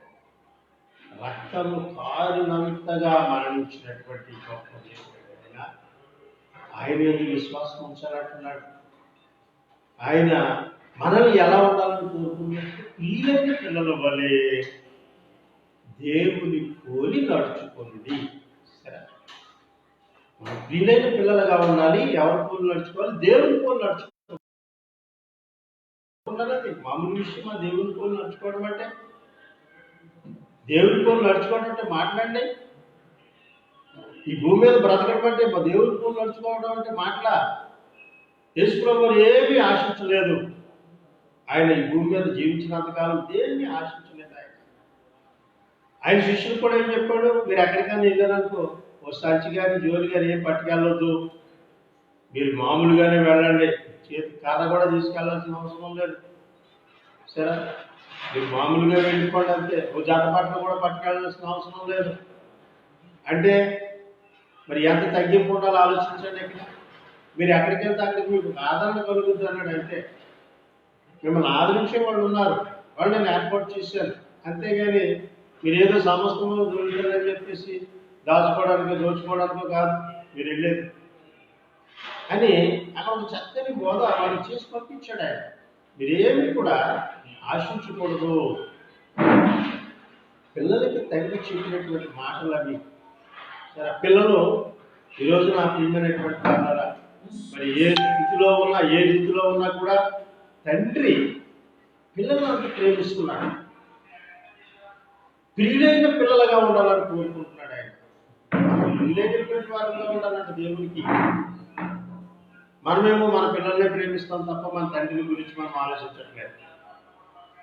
రక్తము కారినంతగా మరణించినటువంటి గొప్ప దేవుడు ఆయన ఎందుకు విశ్వాసం ఉంచాలంటున్నాడు. ఆయన మనల్ని ఎలా ఉండాలని కోరుకున్నట్టు ప్రియులైన పిల్లల వలె దేవుని పోలి నడుచుకోండి. సరే, మన ప్రియులైన పిల్లలుగా ఉండాలి. ఎవరి పోలి నడుచుకోవాలి? దేవుని పోలి నడుచుకోవాలి. మామూలు విషయం ఆ దేవుని పోలి నడుచుకోవడం అంటే. దేవుని పోలి నడుచుకోవడం అంటే మాట్లాడండి. ఈ భూమి మీద బ్రతకడం అంటే దేవుని పోలి నడుచుకోవడం అంటే మాట్లా. యేసు ప్రభువు ఏమీ ఆశించలేదు. ఆయన ఈ భూమి మీద జీవించినంతకాలం దేన్ని ఆశించలేదు. ఆయన శిష్యులు కూడా ఏం చెప్పాడు? మీరు ఎక్కడికైనా వెళ్ళారనుకో, ఓ సంచి కానీ జోలి కానీ ఏం పట్టుకెళ్ళొద్దు, మీరు మామూలుగానే వెళ్ళండి, చేతి కర్ర కూడా తీసుకెళ్లాల్సిన అవసరం లేదు. సరే, మీరు మామూలుగా వెళ్ళిపోండి అంతే, ఓ జత బట్టలు కూడా పట్టుకెళ్ళాల్సిన అవసరం లేదు. అంటే మరి ఎంత తగ్గింపు ఉండాలో ఆలోచించండి. ఇక్కడ మీరు ఎక్కడికి వెళ్తే అక్కడికి మీకు ఆదరణ కలుగుతుంది అన్నాడు. అంటే మిమ్మల్ని ఆదరించే వాళ్ళు ఉన్నారు, వాళ్ళు నేను ఏర్పాటు చేశాను. అంతేగాని మీరు ఏదో సమస్తము దొరుకుతుందని చెప్పేసి దోచుకోవడానికో కాదు మీరు వెళ్ళేది అని అక్కడ ఒక చక్కని బోధ వాళ్ళు చేసి పంపించాడు ఆయన. మీరేమి కూడా ఆశించకూడదు. పిల్లలకి తండ్రి చెప్పినటువంటి మాటలు అవి. సరే, పిల్లలు ఈరోజు నా ప్రియమైనటువంటి వాళ్ళారా, మరి ఏ స్థితిలో ఉన్నా ఏ రీతిలో ఉన్నా కూడా తండ్రి పిల్లలను అంత ప్రేమిస్తున్నాడు. ప్రియులైన పిల్లలుగా ఉండాలని కోరుకుంటున్నాడు ఆయన. ప్రియులైనటువంటి వారిగా ఉండాలంటే దేవునికి. మనమేమో మన పిల్లల్ని ప్రేమిస్తాం తప్ప మన తండ్రిని గురించి మనం ఆలోచించట్లేదు.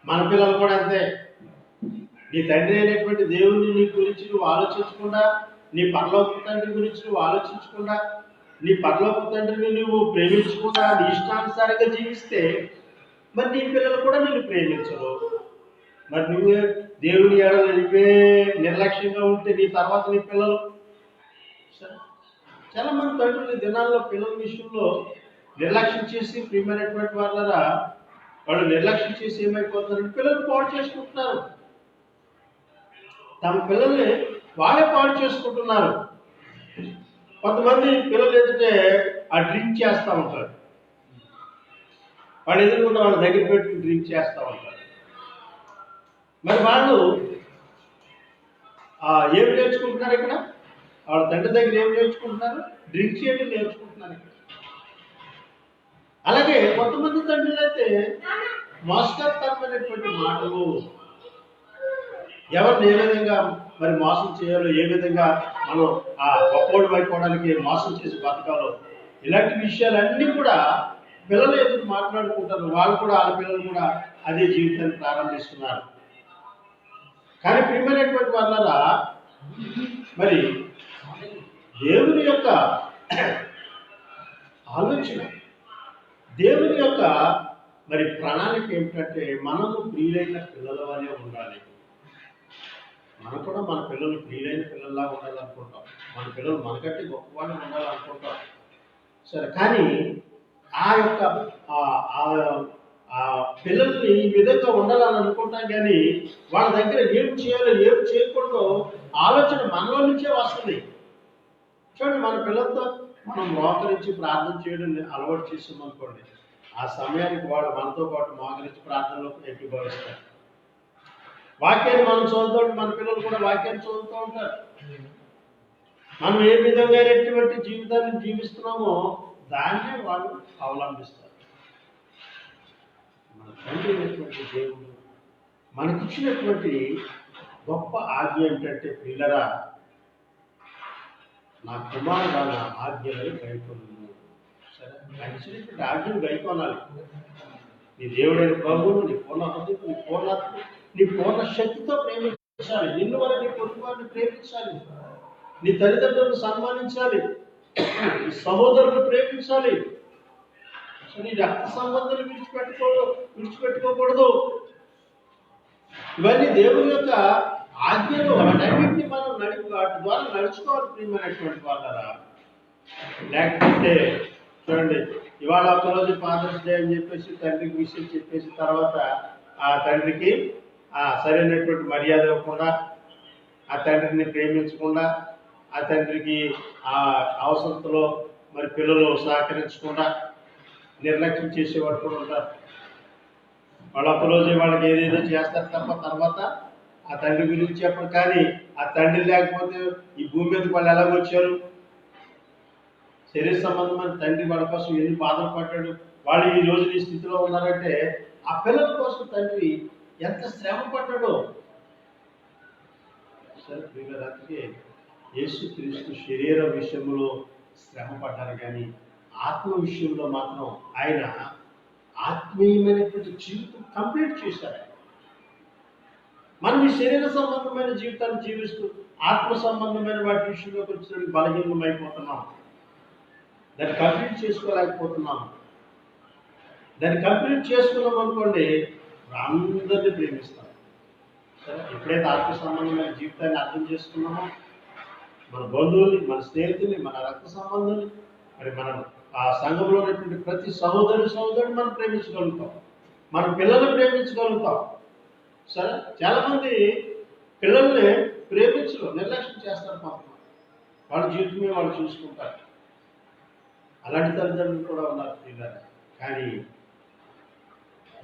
మన పిల్లలు కూడా అంతే. నీ తండ్రి అయినటువంటి దేవుని నీ గురించి నువ్వు ఆలోచించకుండా, నీ పరలోక తండ్రి గురించి నువ్వు ఆలోచించకుండా, నీ పరలోక తండ్రిని నువ్వు ప్రేమించకుండా నీ ఇష్టానుసారంగా జీవిస్తే మరి నీ పిల్లలు కూడా నిన్ను ప్రేమించరు. మరి నువ్వు దేవుని ఎడల నువ్వే నిర్లక్ష్యంగా ఉంటే నీ తర్వాత నీ పిల్లలు. చాలా మంది తండ్రులు దినాల్లో పిల్లల విషయంలో నిర్లక్ష్యం చేసి, ప్రియమైనటువంటి వాళ్ళరా వాళ్ళు నిర్లక్ష్యం చేసి ఏమైపోతారంటే పిల్లలు పాడు చేసుకుంటున్నారు. తమ పిల్లల్ని వాళ్ళే పాడు చేసుకుంటున్నారు. కొంతమంది పిల్లలు ఎదుటే ఆ డ్రింక్ చేస్తూ ఉంటారు. వాళ్ళు ఎదురుకుండా వాళ్ళ దగ్గర పెట్టుకుని డ్రింక్ చేస్తూ ఉంటారు. మరి వాళ్ళు ఏమి నేర్చుకుంటున్నారు ఇక్కడ? వాళ్ళ తండ్రి దగ్గర ఏమి నేర్చుకుంటున్నారు? డ్రింక్ చేయడం నేర్చుకుంటున్నారు ఇక్కడ. అలాగే కొంతమంది తండ్రులు అయితే మోసకరమైనటువంటి మాటలు, ఎవరిని ఏ విధంగా మరి మోసం చేయాలో, ఏ విధంగా మనం ఆ గొప్పవాడు అయిపోవడానికి మోసం చేసి బతకాలో, ఇలాంటి విషయాలన్నీ కూడా పిల్లలు ఎదురు మాట్లాడుకుంటారు. వాళ్ళు కూడా వాళ్ళ పిల్లలు కూడా అదే జీవితాన్ని ప్రారంభిస్తున్నారు. కానీ ప్రియమైనటువంటి వాళ్ళరా, మరి దేవుని యొక్క ఆలోచన, దేవుని యొక్క మరి ప్రణాళిక ఏమిటంటే మనము ప్రియులైన పిల్లల వల్లే ఉండాలి. మనం కూడా మన పిల్లలు ప్రియులైన పిల్లల్లా ఉండాలనుకుంటాం. మన పిల్లలు మనకంటే గొప్పవాళ్ళు ఉండాలనుకుంటాం. సరే, కానీ ఆ యొక్క పిల్లల్ని ఈ విధంగా ఉండాలని అనుకుంటాం. కానీ వాళ్ళ దగ్గర ఏం చేయాలో ఏం చేయకూడదో ఆలోచన మనలో నుంచే వస్తుంది. చూడండి, మన పిల్లలతో మనం మోకరించి ప్రార్థన చేయడం అలవాటు చేసామనుకోండి, ఆ సమయానికి వాళ్ళు మనతో పాటు మోకరించి ప్రార్థనలో ఏకీభవిస్తారు. వాక్యాన్ని మనం చదువుతూ మన పిల్లలు కూడా వాక్యాన్ని చదువుతూ ఉంటారు. మనం ఏ విధంగా జీవితాన్ని జీవిస్తున్నామో దాన్నే వాళ్ళు అవలంబిస్తారు. మన తండ్రి అయినటువంటి దేవుడు మనకిచ్చినటువంటి గొప్ప ఆజ్ఞ ఏంటంటే, పిల్లరా నా కుమారుడా నా ఆజ్ఞలను గైకొను. సరే, ఆయన ఇచ్చినటువంటి ఆజ్ఞను గైకొనాలి. నీ దేవుడైన ప్రభువును నీ పూర్ణ హృదయం, నీ పూర్ణ శక్తితో ప్రేమించాలి. నిన్ను వల్ల నీ పొరుగు వారిని ప్రేమించాలి. నీ తల్లిదండ్రులను సన్మానించాలి. నీ సహోదరులను ప్రేమించాలి. నీ రక్త సంబంధాలు విడిచిపెట్టుకోకూడదు. ఇవన్నీ దేవుని యొక్క ఆజ్ఞలు. వాటన్నింటినీ మనం వాటి ద్వారా నడుచుకోవాలి ప్రియమైనటువంటి వాళ్ళరా. లేకపోతే చూడండి, ఇవాళ ఒకరోజు ఫాదర్స్ డే అని చెప్పేసి తండ్రికి విషయం చెప్పేసి తర్వాత ఆ తండ్రికి సరైనటువంటి మర్యాద ఇవ్వకుండా, ఆ తండ్రిని ప్రేమించకుండా, ఆ తండ్రికి ఆ అవసరతలో మరి పిల్లలు సహకరించకుండా నిర్లక్ష్యం చేసేవాడు కూడా ఉంటారు. వాళ్ళు ఒకరోజు వాళ్ళకి ఏదేదో చేస్తారు తప్ప తర్వాత ఆ తండ్రి గురించి చెప్పరు. కానీ ఆ తండ్రి లేకపోతే ఈ భూమి మీదకి వాళ్ళు ఎలాగొచ్చారు? శరీర సంబంధమైన తండ్రి వాళ్ళ కోసం ఎన్ని బాధలు పడ్డాడు. వాళ్ళు ఈ రోజు ఈ స్థితిలో ఉన్నారంటే ఆ పిల్లల కోసం తండ్రి ఎంత శ్రమ పడ్డాడో. సరే, అందుకే యేసుక్రీస్తు శరీర విషయంలో శ్రమ పడ్డారు, కానీ ఆత్మ విషయంలో మాత్రం ఆయన ఆత్మీయమైనటువంటి జీవితం కంప్లీట్ చేశారు. మనం ఈ శరీర సంబంధమైన జీవితాన్ని జీవిస్తూ ఆత్మ సంబంధమైన వాటి విషయంలోకి వచ్చిన బలహీనం అయిపోతున్నాం. దాన్ని కంప్లీట్ చేసుకోలేకపోతున్నాం. దాన్ని కంప్లీట్ చేసుకున్నాం అనుకోండి, ఇప్పుడు అందరినీ ప్రేమిస్తాం. సరే, ఎప్పుడైతే ఆత్మ సంబంధమైన జీవితాన్ని అర్థం చేసుకున్నామో మన బంధువుల్ని, మన స్నేహితుల్ని, మన రక్త సంబంధుల్ని, మరి మనం ఆ సంఘంలో ఉన్నటువంటి ప్రతి సహోదరుని మనం ప్రేమించగలుగుతాం. మన పిల్లల్ని ప్రేమించగలుగుతాం. సరే, చాలామంది పిల్లల్ని ప్రేమించరు, నిర్లక్ష్యం చేస్తారు. పాపం వాళ్ళ జీవితమే వాళ్ళు చూసుకుంటారు. అలాంటి తల్లిదండ్రులు కూడా ఉన్నారు పిల్లలు. కానీ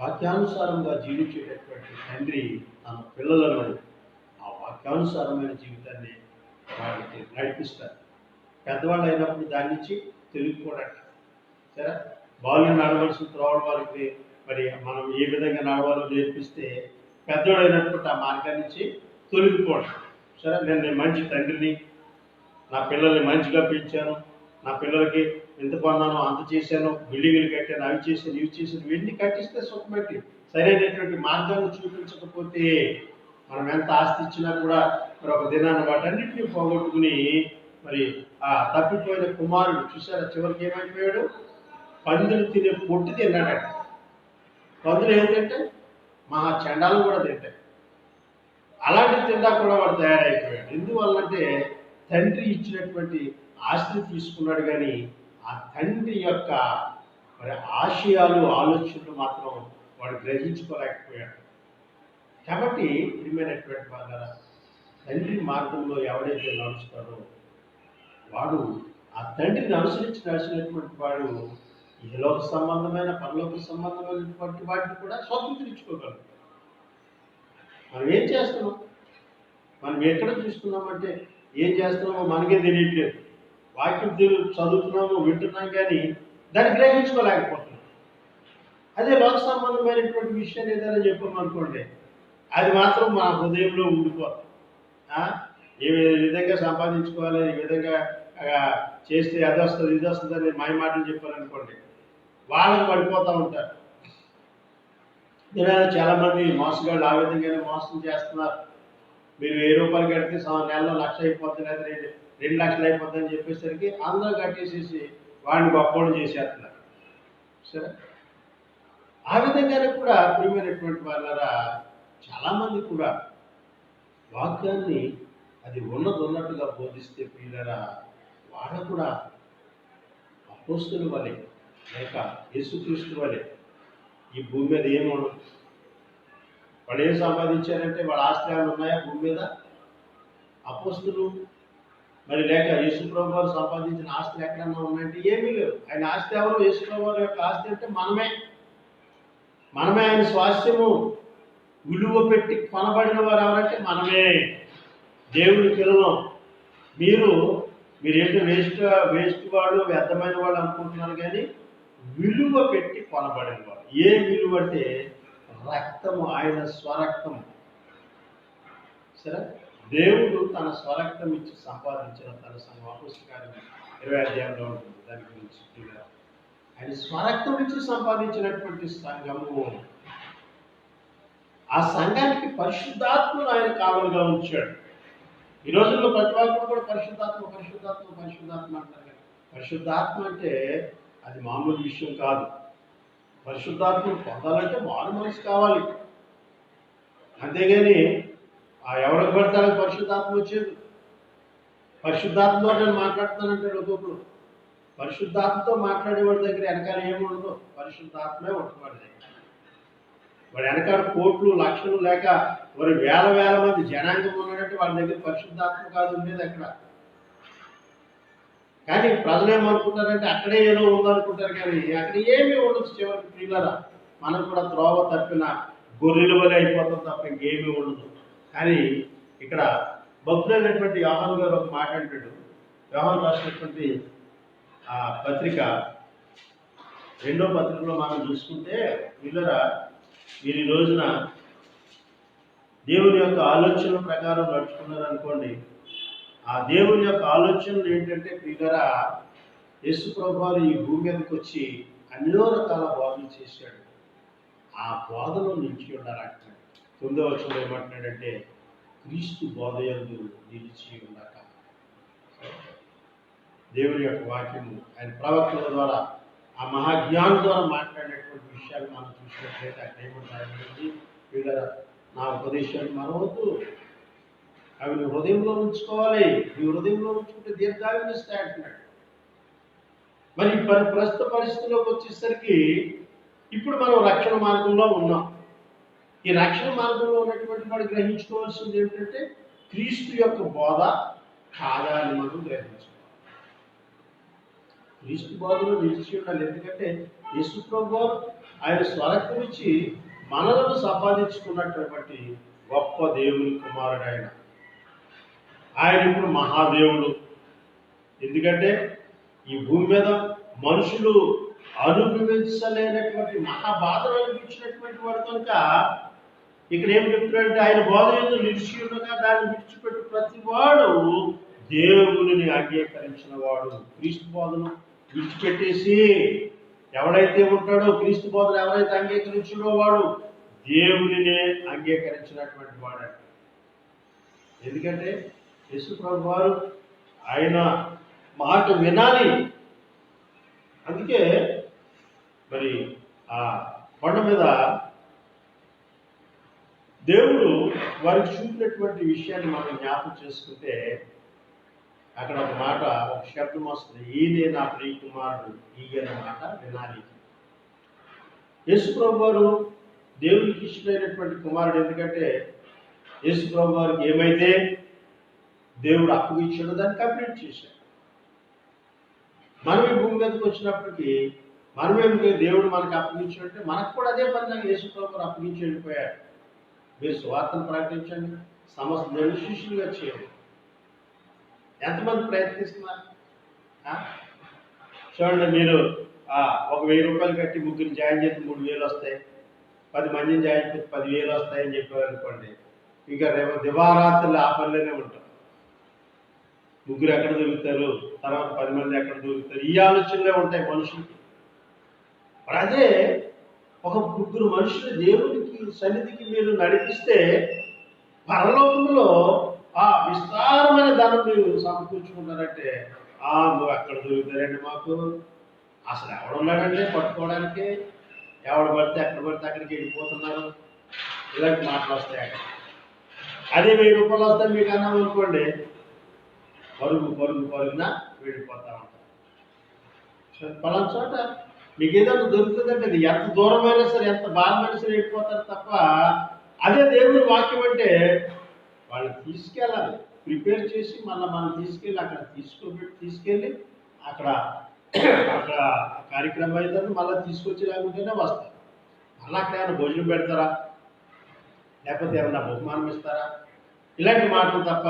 వాక్యానుసారంగా జీవించేటటువంటి తండ్రి తన పిల్లలను ఆ వాక్యానుసారమైన జీవితాన్ని వాళ్ళకి నడిపిస్తారు. పెద్దవాళ్ళు అయినప్పుడు దాని నుంచి తెలుగుకోవడానికి. సరే, బాల్యం నడవలసిన త్రోవల వారికి మరి మనం ఏ విధంగా నడవాలో నేర్పిస్తే పెద్దవాడు అయినప్పుడు ఆ మార్గం నుంచి తొలగిపోవడం. సరే, నేను మంచి తండ్రిని, నా పిల్లల్ని మంచిగా పెంచాను, నా పిల్లలకి ఎంత కొన్నాను అంత చేశాను, బిల్డింగ్లు కట్టాను, అవి చేశాను, ఇవి చేశాను, ఇవన్నీ కట్టిస్తే సుఖపెట్టి సరైనటువంటి మార్గాన్ని చూపించకపోతే మనం ఎంత ఆస్తి ఇచ్చినా కూడా మరి ఒక దినాన్ని వాటన్నింటినీ పోగొట్టుకుని మరి ఆ తప్పిపోయిన కుమారుడు చూసారా చివరికి ఏమైపోయాడు? పందులు తినే పొట్టు తిన్నాడట. పందులు ఏంటంటే మహా చండాలను కూడా తింటాయి. అలాంటి తిండా కూడా వాడు తయారైపోయాడు. ఎందువల్లంటే తండ్రి ఇచ్చినటువంటి ఆస్తిని తీసుకున్నాడు, కానీ ఆ తండ్రి యొక్క మరి ఆశయాలు, ఆలోచనలు మాత్రం వాడు గ్రహించుకోలేకపోయాడు. కాబట్టి ప్రియమైనటువంటి వాళ్ళ తండ్రి మార్గంలో ఎవడైతే నడుస్తాడో వాడు ఆ తండ్రిని అనుసరించి నడిచినటువంటి వాడు ఇహలోక సంబంధమైన, పరలోక సంబంధమైనటువంటి వాటిని కూడా స్వతంత్రించుకోగలడు. మనం ఏం చేస్తున్నాం, మనం ఎక్కడ చూస్తున్నామంటే ఏం చేస్తున్నామో మనకే తెలియట్లేదు. వాక్యం చదువుతున్నాము, వింటున్నాం, కానీ దాన్ని గ్రహించుకోలేకపోతున్నాం. అదే లోక సంబంధమైనటువంటి విషయాన్ని ఏదైనా చెప్పామనుకోండి, అది మాత్రం మా హృదయంలో ఉండిపోతుంది. ఏ విధంగా సంపాదించుకోవాలి, ఈ విధంగా చేస్తే అది వస్తుంది, ఇది వస్తుంది అని మాయ మాటలు చెప్పారనుకోండి, వాళ్ళకి పడిపోతూ ఉంటారు. చాలామంది మోసగాళ్ళు ఆ విధంగానే మోసం చేస్తున్నారు. మీరు 1000 రూపాయలు కడితే నెలలో 1,00,000 అయిపోతుంది, లేదా 2 లక్షలు అయిపోతుంది అని చెప్పేసరికి అందరూ కట్టేసేసి వాడిని గొప్పవాళ్ళు చేసేస్తున్నారు. సరే, ఆ విధంగానే కూడా ప్రియమైనటువంటి వాళ్ళరా చాలామంది కూడా వాక్యాన్ని అది ఉన్నట్టుగా బోధిస్తే ప్రియులరా వాళ్ళు కూడా అపోస్తుల వలె లేక యేసుక్రీస్తు వలె ఈ భూమి మీద ఏముండదు. వాళ్ళు ఏం సంపాదించారంటే వాళ్ళ ఆశ్రయాలు ఉన్నాయా భూమి మీద? అపోస్తులు మరి లేక యేసుప్రభు వారు సంపాదించిన ఆస్తులు ఎక్కడన్నా ఉన్నాయంటే ఏమీ లేవు. ఆయన ఆస్తి ఎవరు? యేసుప్రభు వారి యొక్క ఆస్తి అంటే మనమే ఆయన స్వాస్థ్యము. విలువ పెట్టి కొనబడిన వారు ఎవరంటే మనమే, దేవుని పిల్లలు. మీరు ఏంటో వేస్ట్ వాడు, వ్యర్థమైన వాడు అనుకుంటున్నారు, కానీ విలువ పెట్టి కొనబడిన వాడు. ఏ విలువ అంటే రక్తము, ఆయన స్వరక్తము. సరే, దేవుడు తన స్వరక్తం ఇచ్చి సంపాదించిన తన సంఘం పుస్తకాలు 20 అధ్యాయంలో ఉంటుంది. దాని గురించి ఆయన స్వరక్తం ఇచ్చి సంపాదించినటువంటి సంఘము, ఆ సంఘానికి పరిశుద్ధాత్మను ఆయన కావలిగా ఉంచాడు. ఈ రోజుల్లో ప్రతి ఒక్కరు కూడా పరిశుద్ధాత్మ అంటారు. పరిశుద్ధాత్మ అంటే అది మామూలు విషయం కాదు. పరిశుద్ధాత్మను పొందాలంటే మారు మనసు కావాలి. అంతేగాని ఎవరికి పడతారో పరిశుద్ధాత్మ వచ్చేది. పరిశుద్ధాత్మతో నేను మాట్లాడుతానంటాడు ఒక్కొక్కరు. పరిశుద్ధాత్మతో మాట్లాడేవాడి దగ్గర వెనకాల ఏముండదు, పరిశుద్ధాత్మే ఉంటుంది వాడి దగ్గర. వాడి వెనకాల కోట్లు, లక్షలు లేక వారి వేల మంది జనాంగం ఉన్నాడంటే వాళ్ళ దగ్గర పరిశుద్ధాత్మ కాదు ఉండేది అక్కడ. కానీ ప్రజలు ఏమనుకుంటారంటే అక్కడే ఏదో ఉందనుకుంటారు, కానీ అక్కడ ఏమీ ఉండదు. చివరికి ప్రియులరా మనం కూడా త్రోవ తప్పిన గొర్రెల వలె అయిపోతాం తప్ప ఇంకేమీ ఉండదు. కానీ ఇక్కడ భక్తులైనటువంటి యోహాను గారు ఒక మాట అంటాడు. యోహాను రాసినటువంటి ఆ పత్రిక 2వ పత్రికలో మనం చూసుకుంటే, ప్రియులరా మీరు ఈ రోజున దేవుని యొక్క ఆలోచనల ప్రకారం నడుచుకున్నారనుకోండి, ఆ దేవుని యొక్క ఆలోచనలు ఏంటంటే ప్రియులరా యేసు ప్రభువు ఈ భూమి మీదకి వచ్చి ఎన్నో రకాల బోధనలు చేశాడు. ఆ బోధనలో నిలిచి ఉండాలంటున్నాడు. 9వ వచనంలో ఏమంటున్నాడంటే క్రీస్తు బోధయందు నిలిచి ఉండక. దేవుని యొక్క వాక్యము ఆయన ప్రవక్తల ద్వారా ఆ మహాజ్ఞానం ద్వారా మాట్లాడేటువంటి విషయాలు మనం చూసినట్లయితే అక్కడ ఏమంటారండి, వీళ్ళ నా ఉపదేశాన్ని మనవద్దు, అవి నీ హృదయంలో ఉంచుకోవాలి, నీ హృదయంలో ఉంచుకుంటే దీర్ఘాయునిస్తాయి అంటున్నాడు. మరి ప్రస్తుత పరిస్థితిలోకి వచ్చేసరికి ఇప్పుడు మనం రక్షణ మార్గంలో ఉన్నాం. ఈ రక్షణ మార్గంలో ఉన్నటువంటి వాడు గ్రహించుకోవాల్సింది ఏమిటంటే క్రీస్తు యొక్క బోధ కాదా అని మనం గ్రహించాలి. క్రీస్తు బోధలో నిలిచి ఉండాలి. ఎందుకంటే యేసుప్రభు ఆయన స్వరక్తం ఇచ్చి మనలను సంపాదించుకున్నటువంటి గొప్ప దేవుని కుమారుడు ఆయన. ఆయన ఇప్పుడు మహాదేవుడు. ఎందుకంటే ఈ భూమి మీద మనుషులు అనుభవించలేనటువంటి మహాబాధలు అనిపించినటువంటి వాడు కనుక ఇక్కడ ఏం చెప్తున్నాడంటే ఆయన బోధ ఎందుకు నిలిచి ఉండగా దాన్ని విడిచిపెట్టి ప్రతి వాడు దేవుని అంగీకరించిన వాడు. క్రీస్తు బోధను విడిచిపెట్టేసి ఎవడైతే ఉంటాడో, క్రీస్తు బోధను ఎవరైతే అంగీకరించాడో వాడు దేవునినే అంగీకరించినటువంటి వాడు. ఎందుకంటే యేసు ప్రభు వారు ఆయన మాట వినాలి. అందుకే మరి ఆ కొండ మీద దేవుడు వారికి చూపినటువంటి విషయాన్ని మనం జ్ఞాపకం చేసుకుంటే అక్కడ ఒక మాట, ఒక శబ్దం వస్తుంది, ఈయనే నా ప్రియ కుమారుడు, ఈయన మాట వినాలి. యేసు ప్రభు వారు దేవునికి ఇష్టమైనటువంటి కుమారుడు. ఎందుకంటే యేసు ప్రభు వారికి ఏమైతే దేవుడు అప్పగించాడో దాన్ని కంప్లీట్ చేశాడు. మనం ఈ భూమి మీదకి వచ్చినప్పటికీ మనమేమి దేవుడు మనకు అప్పగించాడంటే మనకు కూడా అదే పని యేసు ప్రభు వారు అప్పగించి వెళ్ళిపోయాడు. మీరు సువార్తను ప్రకటించండి, సమస్త దేవుని శిష్యులుగా చేయండి. ఎంతమంది ప్రయత్నిస్తున్నారు? చూడండి, మీరు ఒక 1000 రూపాయలు కట్టి ముగ్గురిని జాయిన్ చేస్తే 3000 వస్తాయి, 10 మందిని జాయిన్ చేస్తే 10,000 వస్తాయని చెప్పారు అనుకోండి, ఇక రేపు దివారాత్రులు ఆ పనిలోనే ఉంటాం. ముగ్గురు ఎక్కడ దొరుకుతారు, తర్వాత 10 మంది ఎక్కడ దొరుకుతారు, ఈ ఆలోచనలే ఉంటాయి మనుషులకి. మరి అదే ఒక ముగ్గురు మనుషులు దేవునికి సన్నిధికి మీరు నడిపిస్తే పరలోకంలో ఆ విస్తారమైన ధనం మీరు సమకూర్చుకుంటారంటే నువ్వు ఎక్కడ దొరుకుతారండి మాకు, అసలు ఎవడున్నాడంటే పట్టుకోవడానికి, ఎవడు పడితే ఎక్కడ పడితే అక్కడికి వెళ్ళిపోతున్నారు, ఇలాంటి మాటలు వస్తాయి. అక్కడ అదే 1000 రూపాయలు వస్తాయి మీకు అన్నాం అనుకోండి, పరుగున వెళ్ళిపోతా ఉంటారు. పలానా చోట మీకు ఏదైనా దొరుకుతుందంటే అది ఎంత దూరమైనా సరే, ఎంత భారమైనా సరే వెళ్ళిపోతారు తప్ప, అదే దేవుని వాక్యం అంటే వాళ్ళు తీసుకెళ్ళాలి, ప్రిపేర్ చేసి మళ్ళీ మనం తీసుకెళ్ళి అక్కడ తీసుకెళ్ళి అక్కడ కార్యక్రమం అయితే మళ్ళీ తీసుకొచ్చి లేకుంటేనే వస్తారు. మళ్ళీ అక్కడ ఏమైనా భోజనం పెడతారా, లేకపోతే ఏమన్నా బహుమానం ఇస్తారా, ఇలాంటి మాటలు తప్ప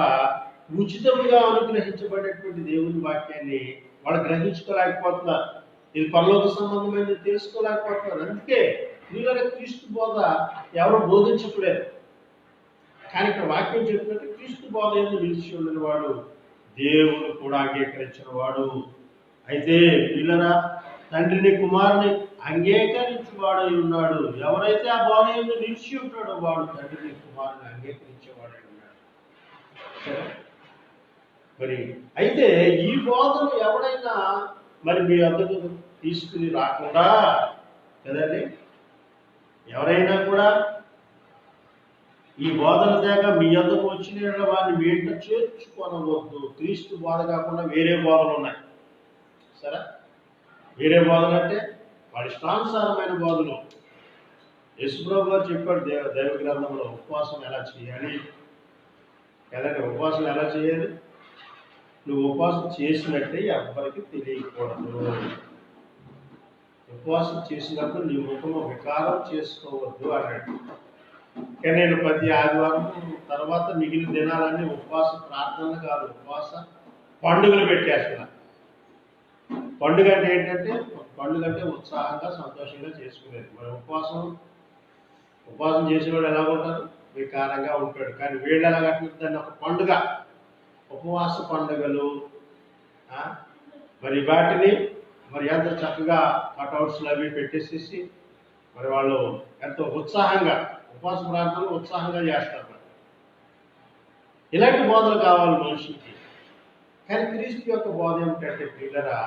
ఉచితముగా అనుగ్రహించబడేటువంటి దేవుని వాక్యాన్ని వాళ్ళు గ్రహించుకోలేకపోతున్నారు. ఇది పరలోక సంబంధమైనది తెలుసుకోలేకపోతున్నారు. అందుకే వీళ్ళ క్రీస్తు బోధ ఎవరు బోధించట్లేదు. కానీ ఇక్కడ వాక్యం చెప్పినట్టు క్రీస్తు బోధ ఎందుకు నిలిచి ఉండిన వాడు దేవుడు కూడా అంగీకరించిన వాడు. అయితే వీళ్ళరా తండ్రిని కుమారుని అంగీకరించేవాడై ఉన్నాడు. ఎవరైతే ఆ బోధ ఎందుకు నిలిచి ఉంటాడో వాడు తండ్రిని కుమారుని అంగీకరించేవాడై ఉన్నాడు. మరి అయితే ఈ బోధను ఎవడైనా మరి మీ వద్దకు తీసుకుని రాకుండా కదండి, ఎవరైనా కూడా ఈ బోధన తేగ మీ వద్దకు వచ్చిన వారిని వెంట చేర్చుకొనవద్దు. క్రీస్తు బోధ కాకుండా వేరే బోధలు ఉన్నాయి. సరే, వేరే బోధలు అంటే వాడి ఇష్టానుసారమైన బోధలు. యేసుప్రభు గారు చెప్పాడు దైవ గ్రంథంలో ఉపవాసం ఎలా చేయాలి కదండి. ఉపవాసం ఎలా చేయాలి? నువ్వు ఉపవాసం చేసినట్టే ఎవ్వరికి తెలియకూడదు. ఉపవాసం చేసినప్పుడు నీ ముఖము వికారం చేసుకోవద్దు అన్నాడు. కానీ నేను ప్రతి ఆదివారం తర్వాత మిగిలిన దినాలన్నీ ఉపవాస ప్రార్థనలు కాదు, ఉపవాస పండుగలు పెట్టేస్తున్నా. పండుగ అంటే ఏంటంటే, పండుగ అంటే ఉత్సాహంగా సంతోషంగా చేసుకునేది. మరి ఉపవాసం చేసిన వాడు ఎలా ఉంటారు? వికారంగా ఉంటాడు. కానీ వీళ్ళు ఎలా కట్టిన దాన్ని ఒక పండుగ, ఉపవాస పండుగలు. మరి వాటిని మరి ఎంత చక్కగా కటౌట్స్లు అవి పెట్టేసేసి మరి వాళ్ళు ఎంతో ఉత్సాహంగా ఉపవాస ప్రార్థనలు ఉత్సాహంగా చేస్తారు. ఇలాంటి బోధలు కావాలి మనుషులకి. కానీ క్రీస్తు యొక్క బోధ ఏమిటంటే పిల్లరా,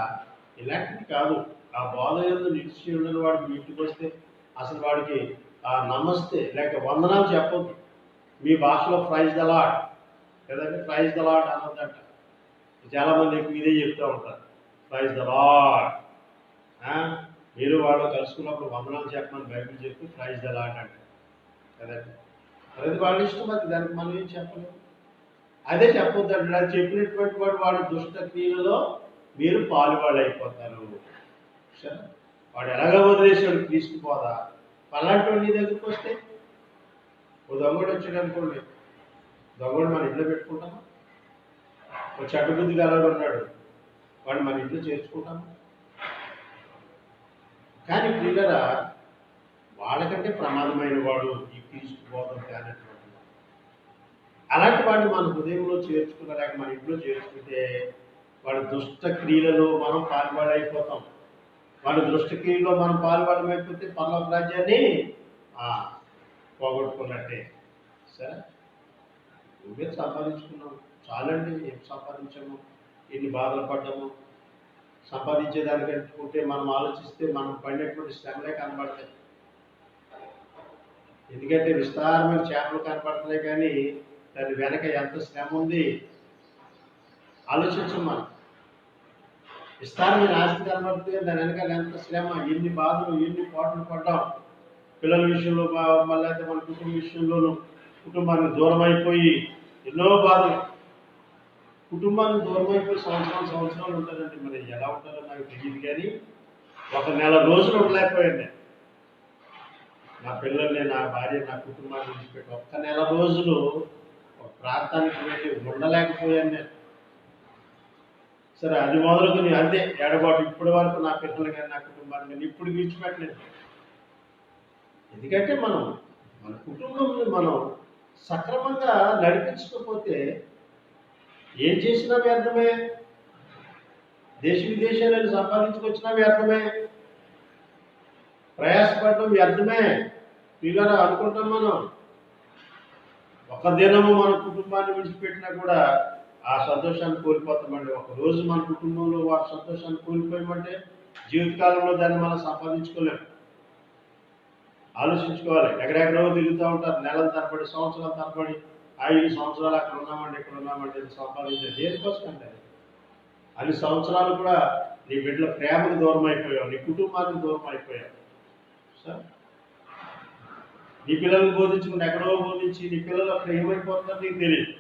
ఇలాంటివి కాదు. ఆ బోధ యందు నిలిచి ఉండని వాడు మీ ఇంటికి వస్తే అసలు వాడికి ఆ నమస్తే లేక వందనాలు చెప్పొద్దు. మీ భాషలో ప్రైజ్ ద లార్డ్ లేదంటే ప్రైజ్ ద లార్డ్ అనొద్దంట. చాలా మంది ఎక్కువ ఇదే చెప్తూ ఉంటారు, ప్రైజ్ ద లార్డ్. మీరు వాళ్ళు కలుసుకున్నప్పుడు వందనాలు చెప్పమని బైబిల్ చెప్పి ప్రైజ్ ద లార్డ్ అంటారు కదండి. అది వాళ్ళ ఇష్టం, అది దానికి మనం ఏం చెప్పలేము. అదే చెప్పొద్దు అంటే అది చెప్పినటువంటి వాడు వాడి దుష్ట క్రియలలో మీరు పాలువాళ్ళు అయిపోతారు. సరే, వాడు ఎలాగ వదిలేసాడు క్రీస్తు పోదా, అలాంటి వాడు నీ దగ్గరికి వస్తే ఓ దొంగడు వచ్చాడు అనుకోండి, దొంగడు మన ఇంట్లో పెట్టుకుంటామా? ఒక చెడ్డబుద్ధి గలవాడు ఉన్నాడు, వాడు మన ఇంట్లో చేర్చుకుంటామా? కానీ పిల్లరా, వాళ్ళకంటే ప్రమాదమైన వాడు ఈ క్రీస్తు బోధం కానటువంటి వాడు. అలాంటి వాడిని మన హృదయంలో చేర్చుకున్న లేక మన ఇంట్లో చేర్చుకుంటే వాడి దుష్ట క్రియలలో మనం పాల్వాడైపోతాం. వాడి దుష్ట క్రియలో మనం పాల్వాడమైపోతే పరలోక రాజ్యాన్ని పోగొట్టుకున్నట్టే. సరే, నువ్వే సంపాదించుకున్నావు చాలండి. ఏం సంపాదించాము, ఎన్ని బాధలు పడ్డాము. సంపాదించేదానికంటే మనం ఆలోచిస్తే మనం పడినటువంటి శ్రమలే కనబడతాయి. ఎందుకంటే విస్తారమైన చేపలు కనపడుతున్నాయి, కానీ దాని వెనక ఎంత శ్రమ ఉంది ఆలోచించం మనం. విస్తారమైన ఆస్తి కనబడుతుంది, దాని వెనకాల ఎంత శ్రమ, ఎన్ని బాధలు, ఎన్ని పాటలు పడ్డాం. పిల్లల విషయంలో మళ్ళీ అయితే మన కుటుంబ విషయంలోనూ కుటుంబానికి దూరం అయిపోయి ఎన్నో బాధలు. కుటుంబానికి దూరం అయిపోయి సంవత్సరాలు ఉంటారండి. మరి ఎలా ఉంటారో నాకు తెలియదు, కానీ ఒక నెల రోజులు ఉండలేకపోయాను నేను. నా పిల్లల్ని, నా భార్య, నా కుటుంబాన్ని విడిచిపెట్టి ఒక్క నెల రోజులు ఒక ప్రాంతానికి వెళ్ళి ఉండలేకపోయాను నేను. సరే, అది మొదలుకొని అంతే ఎడబాటు. ఇప్పటి వరకు నా పిల్లలు కానీ నా కుటుంబాన్ని కానీ ఇప్పుడు విడిచిపెట్టలేదు. ఎందుకంటే మన కుటుంబంలో మనం సక్రమంగా నడిపించకపోతే ఏం చేసినా వ్యర్థమే. దేశ విదేశాలను సంపాదించుకొచ్చినా వ్యర్థమే, ప్రయాసపడడం వ్యర్థమే. పిల్లలు అనుకుంటాం మనం ఒక దినము మన కుటుంబాన్ని విడిచిపెట్టినా కూడా ఆ సంతోషాన్ని కోల్పోతామండి. ఒక రోజు మన కుటుంబంలో వారి సంతోషాన్ని కోల్పోయామంటే జీవితకాలంలో దాన్ని మనం సంపాదించుకోలేము. ఆలోచించుకోవాలి. ఎక్కడెక్కడో తిరుగుతూ ఉంటారు నెలల తరబడి, సంవత్సరాల తరబడి. 5 సంవత్సరాలు అక్కడ ఉన్నామండి, ఇక్కడ ఉన్నామండి, సంపాదించారు దేనికోసం అంటే అన్ని సంవత్సరాలు కూడా నీ బిడ్డల ప్రేమకు దూరం అయిపోయావు, నీ కుటుంబానికి దూరం అయిపోయావు. సార్, నీ పిల్లలకు బోధించుకుంటే ఎక్కడో బోధించి నీ పిల్లలు అక్కడ ఏమైపోతుందో నీకు తెలియదు.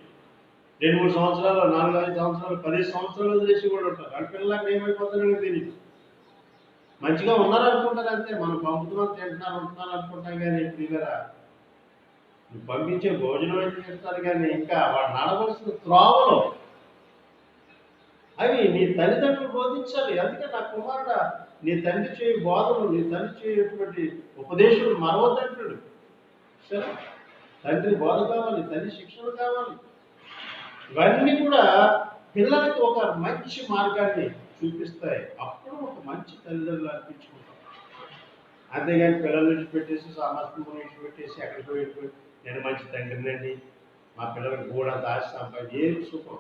2-3 సంవత్సరాలు, 4-5 సంవత్సరాలు, 10 సంవత్సరాలు వదిలేసి కూడా ఉంటారు. వాళ్ళ పిల్లలు అక్కడ ఏమైపోతుందో నీకు తెలియదు. మంచిగా ఉన్నారనుకుంటారు అంతే, మనం పంపుతున్నాం, తింటున్నాను, ఉంటున్నాను అనుకుంటాం. కానీ పిల్లరా, నువ్వు పంపించే భోజనం అయితే చేస్తారు, కానీ ఇంకా వాడు నడవలసిన త్రోవలు అవి నీ తల్లిదండ్రులు బోధించాలి. అందుకే నా కుమారుడు, నీ తండ్రి చేయ బోధనలు, నీ తండ్రి చేయటువంటి ఉపదేశాలు మరవద్దంటాడు. సరే, తండ్రి బోధ కావాలి, తల్లి శిక్షణ కావాలి. ఇవన్నీ కూడా పిల్లలకి ఒక మంచి మార్గాన్ని చూపిస్తాయి. అప్పుడు ఒక మంచి తల్లిదండ్రులు అనిపించుకుంటాం. అంతేగాని పిల్లలు విడిచిపెట్టేసి, సమస్తం విడిచిపెట్టేసి ఎక్కడికి వెళ్ళిపోయి నేను మంచి తండ్రినండి, మా పిల్లలకు కూడా దాచి సంపాదించి ఏం సుఖం.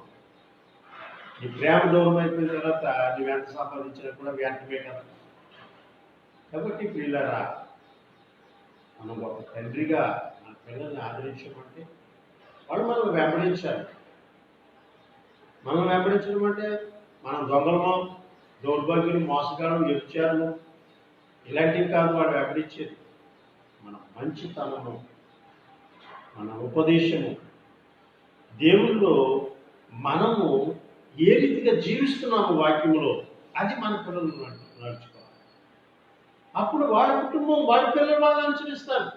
నీ ప్రేమ దూరం అయిపోయిన తర్వాత నువ్వెంత సంపాదించినా కూడా వ్యర్థమే కదా. కాబట్టి పిల్లరా, మనం ఒక తండ్రిగా మన పిల్లల్ని ఆదరించమంటే వాళ్ళు మనం వెంబడించాలి. మనం వెంబడించడం అంటే మనం దొంగలమో, దౌర్భాగ్యులు, మోసగాళ్ళు, వ్యభిచారులు ఇలాంటివి కాదు వాడు వెంబడించేది. మన మంచితనము, మన ఉపదేశము, దేవుల్లో మనము ఏ రీతిగా జీవిస్తున్నాము వాక్యములో, అది మన పిల్లలు నడుచుకోవాలి. అప్పుడు వాడి కుటుంబం, వాడి పిల్లలు వాళ్ళని అనుసరిస్తారు.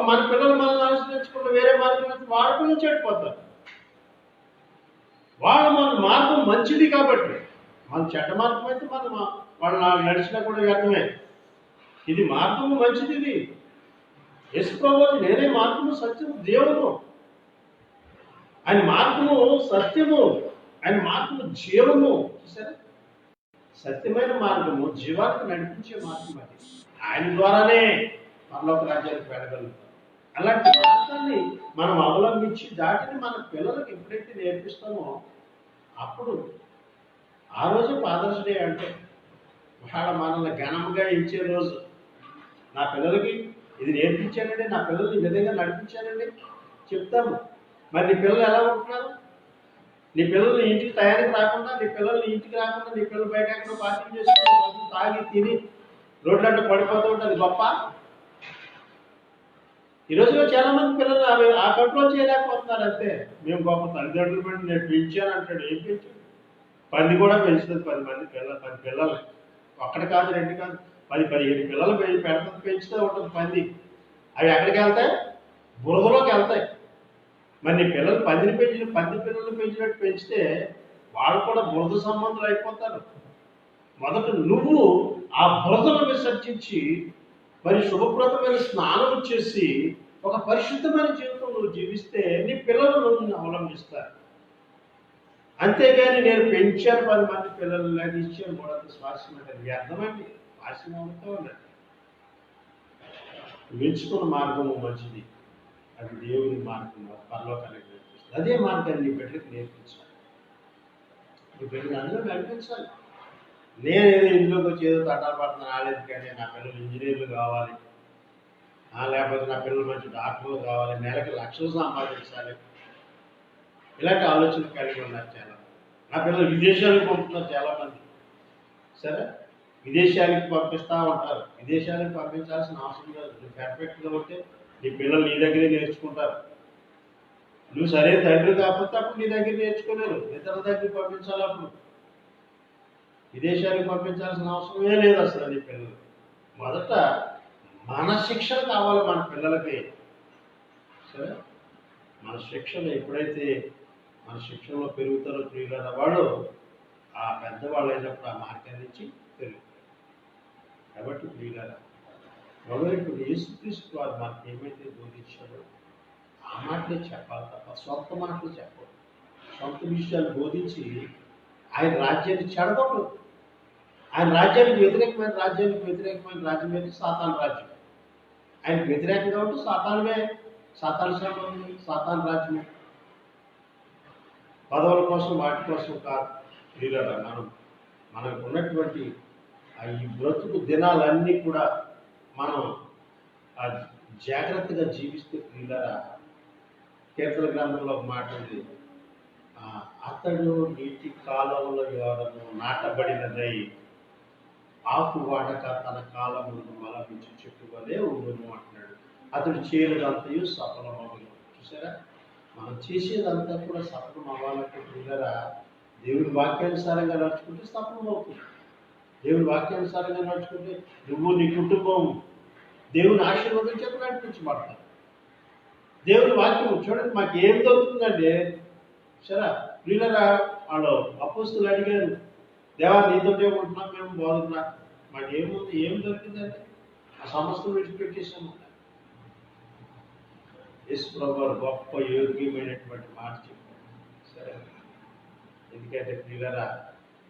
మన పిల్లలు మనల్ని అనుసరించకుండా వేరే మార్గం వాడి పిల్లలు చెడిపోతారు. మన మార్గం మంచిది కాబట్టి, మన చెడ్డ మార్గం అయితే వాళ్ళు నడిచినా కూడా వ్యర్థమే. ఇది మార్గము మంచిది. ఇది యేసు ప్రభువు, నేనే మార్గము, సత్యము, దేవుడు. ఆయన మార్గము సత్యము, ఆయన మార్గము జీవము. చూసారా, సత్యమైన మార్గము జీవానికి నడిపించే మార్గం. అది ఆయన ద్వారానే పరలోక రాజ్యానికి వెళ్ళగలుగుతాం. అలాంటి మార్గాన్ని మనం అవలంబించి దాటిని మన పిల్లలకు ఎప్పుడైతే నేర్పిస్తామో అప్పుడు ఆ రోజు ఫాదర్స్ డే అంటే వాడు మనల్ని ఘనంగా ఇచ్చే రోజు. నా పిల్లలకి ఇది నేర్పించానండి, నా పిల్లల్ని ఈ విధంగా నడిపించానండి చెప్తాము. మరి నీ పిల్లలు ఎలా ఉంటున్నారు? నీ పిల్లల్ని ఇంటికి తయారీకి రాకుండా, నీ పిల్లల్ని ఇంటికి రాకుండా, నీ పిల్లలు బయట ఎక్కడో పార్టీ చేసుకుని మందు తాగి తిని రోడ్లంటే పడిపోతూ ఉంటుంది గొప్ప. ఈ రోజులో చాలా మంది పిల్లలు ఆ కంట్రోల్ చేయలేకపోతున్నారు. అంతే, మేము గొప్ప తల్లిదండ్రులు బట్టి నేను పెంచాను అంటాడు. ఏం పెంచాడు? పంది కూడా పెంచుతుంది 10 మంది పిల్లలు, 10 పిల్లలు. ఒక్కటి కాదు, 2 కాదు, 10-15 పిల్లలు పెడుతుంది, పెంచుతూ ఉంటుంది పంది. అవి ఎక్కడికి వెళ్తాయి? బురదలోకి వెళ్తాయి. మరి నీ పిల్లలు పంది పిల్లలు పెంచినట్టు పెంచితే వాళ్ళు కూడా బురద సంబంధులు అయిపోతారు. మొదట నువ్వు ఆ బురదను విసర్జించి మరి శుభప్రదమైన స్నానం చేసి ఒక పరిశుద్ధమైన జీవితం నువ్వు జీవిస్తే నీ పిల్లలు నిన్ను అవలంబిస్తారు. అంతేగాని నేను పెంచాను 10 మంది పిల్లలు లేదా ఇచ్చాను కూడా శ్వాసం అంటే వ్యర్థమండి. శ్వాసం అవుతూ ఉండండి. ఎంచుకున్న మార్గము మంచిది, అది దేవుని మార్గం, పరలోకానికి నేర్పిస్తుంది. అదే మార్గాన్ని నీ బిడ్డలకు నేర్పించాలి. నీ బిడ్డలు అందులో నడిపించాలి. నేనేదో ఇంట్లోకి వచ్చి ఏదో తట్టాలు పడుతున్నాను రాలేదు, కానీ నా పిల్లలు ఇంజనీర్లు కావాలి, లేకపోతే నా పిల్లలు మంచి డాక్టర్లు కావాలి, నెలకి లక్షలు సంపాదించాలి, ఇలాంటి ఆలోచన కలిగి ఉన్నారు చాలా. నా పిల్లలు విదేశాలకు పంపుతున్నారు చాలామంది. సరే, విదేశాలకు పంపిస్తూ ఉంటారు. విదేశాలకు పంపించాల్సిన అవసరం లేదు. నువ్వు పర్ఫెక్ట్గా ఉంటే నీ పిల్లలు నీ దగ్గరే నేర్చుకుంటారు. నువ్వు సరే తండ్రి కాకపోతే అప్పుడు నీ దగ్గర నేర్చుకోలేరు, ఇతరుల దగ్గరికి పంపించాలి. అప్పుడు విదేశాలకు పంపించాల్సిన అవసరమే లేదు అసలు నీ పిల్లలు. మొదట మన శిక్షణ కావాలి మన పిల్లలకి. సరే, మన శిక్షణ ఎప్పుడైతే మన శిక్షణలో పెరుగుతారో ప్రియుల వాడు ఆ పెద్దవాళ్ళు అయినప్పుడు ఆ మార్గాన్ని నుంచి పెరుగుతారు. కాబట్టి ప్రియుల మొదలైనప్పుడు యేసుక్రీస్తు వారు మనకి ఏమైతే బోధించారో ఆ మాటలే చెప్పాలి తప్ప సొంత మాటలు చెప్పరు. సొంత విషయాలు బోధించి ఆయన రాజ్యాన్ని చెడగొట్టదు. ఆయన రాజ్యానికి వ్యతిరేకమైన రాజ్యం ఏంటి? సాతాను రాజ్యం. ఆయనకు వ్యతిరేకంగా ఉంటే సాతాను సంఘం, సాతాను రాజ్యమే. పదవుల కోసం వాటి కోసం కాదు ప్రియులారా. మనకు ఉన్నటువంటి ఈ బ్రతుకు దినాలన్నీ కూడా మనం జాగ్రత్తగా జీవిస్తే ప్రియులారా, కీర్తన గ్రంథంలో ఒక మాట ఉంది, అతడు నీటి కాలంలో యోరను నాటబడినదై ఆకు వాడక తన కాలమును మలపించి చెట్టు వలె ఉండును అంటున్నాడు. అతడు చేయలేదంతయు సఫలమవును. చూసారా, మనం చేసేదంతా కూడా సఫలం అవ్వాలంటే ప్రియులారా, దేవుని వాక్యానుసారంగా నడుచుకుంటే సఫలం అవుతుంది. దేవుని వాక్యానుసారంగా నడుచుకుంటే నువ్వు నీ కుటుంబం దేవుని ఆశీర్వాదం చేత నడిపించబడతారు. దేవుని వాక్యం చూడండి, మాకు ఏం దొరుకుతుందండి? సరే ప్రియులారా, వాళ్ళు అపోస్తులు అడిగారు, దేవా నీతోటే ఉంటున్నాం మేము బోధకున్నా, మాకు ఏముంది, ఏం దొరికిందంటే ఆ సమస్తం విడిచిపెట్టేసాము. యేసు ప్రభువు గొప్ప యోగ్యమైనటువంటి మాట చెప్పారు. సరే, ఎందుకంటే ప్రియులారా,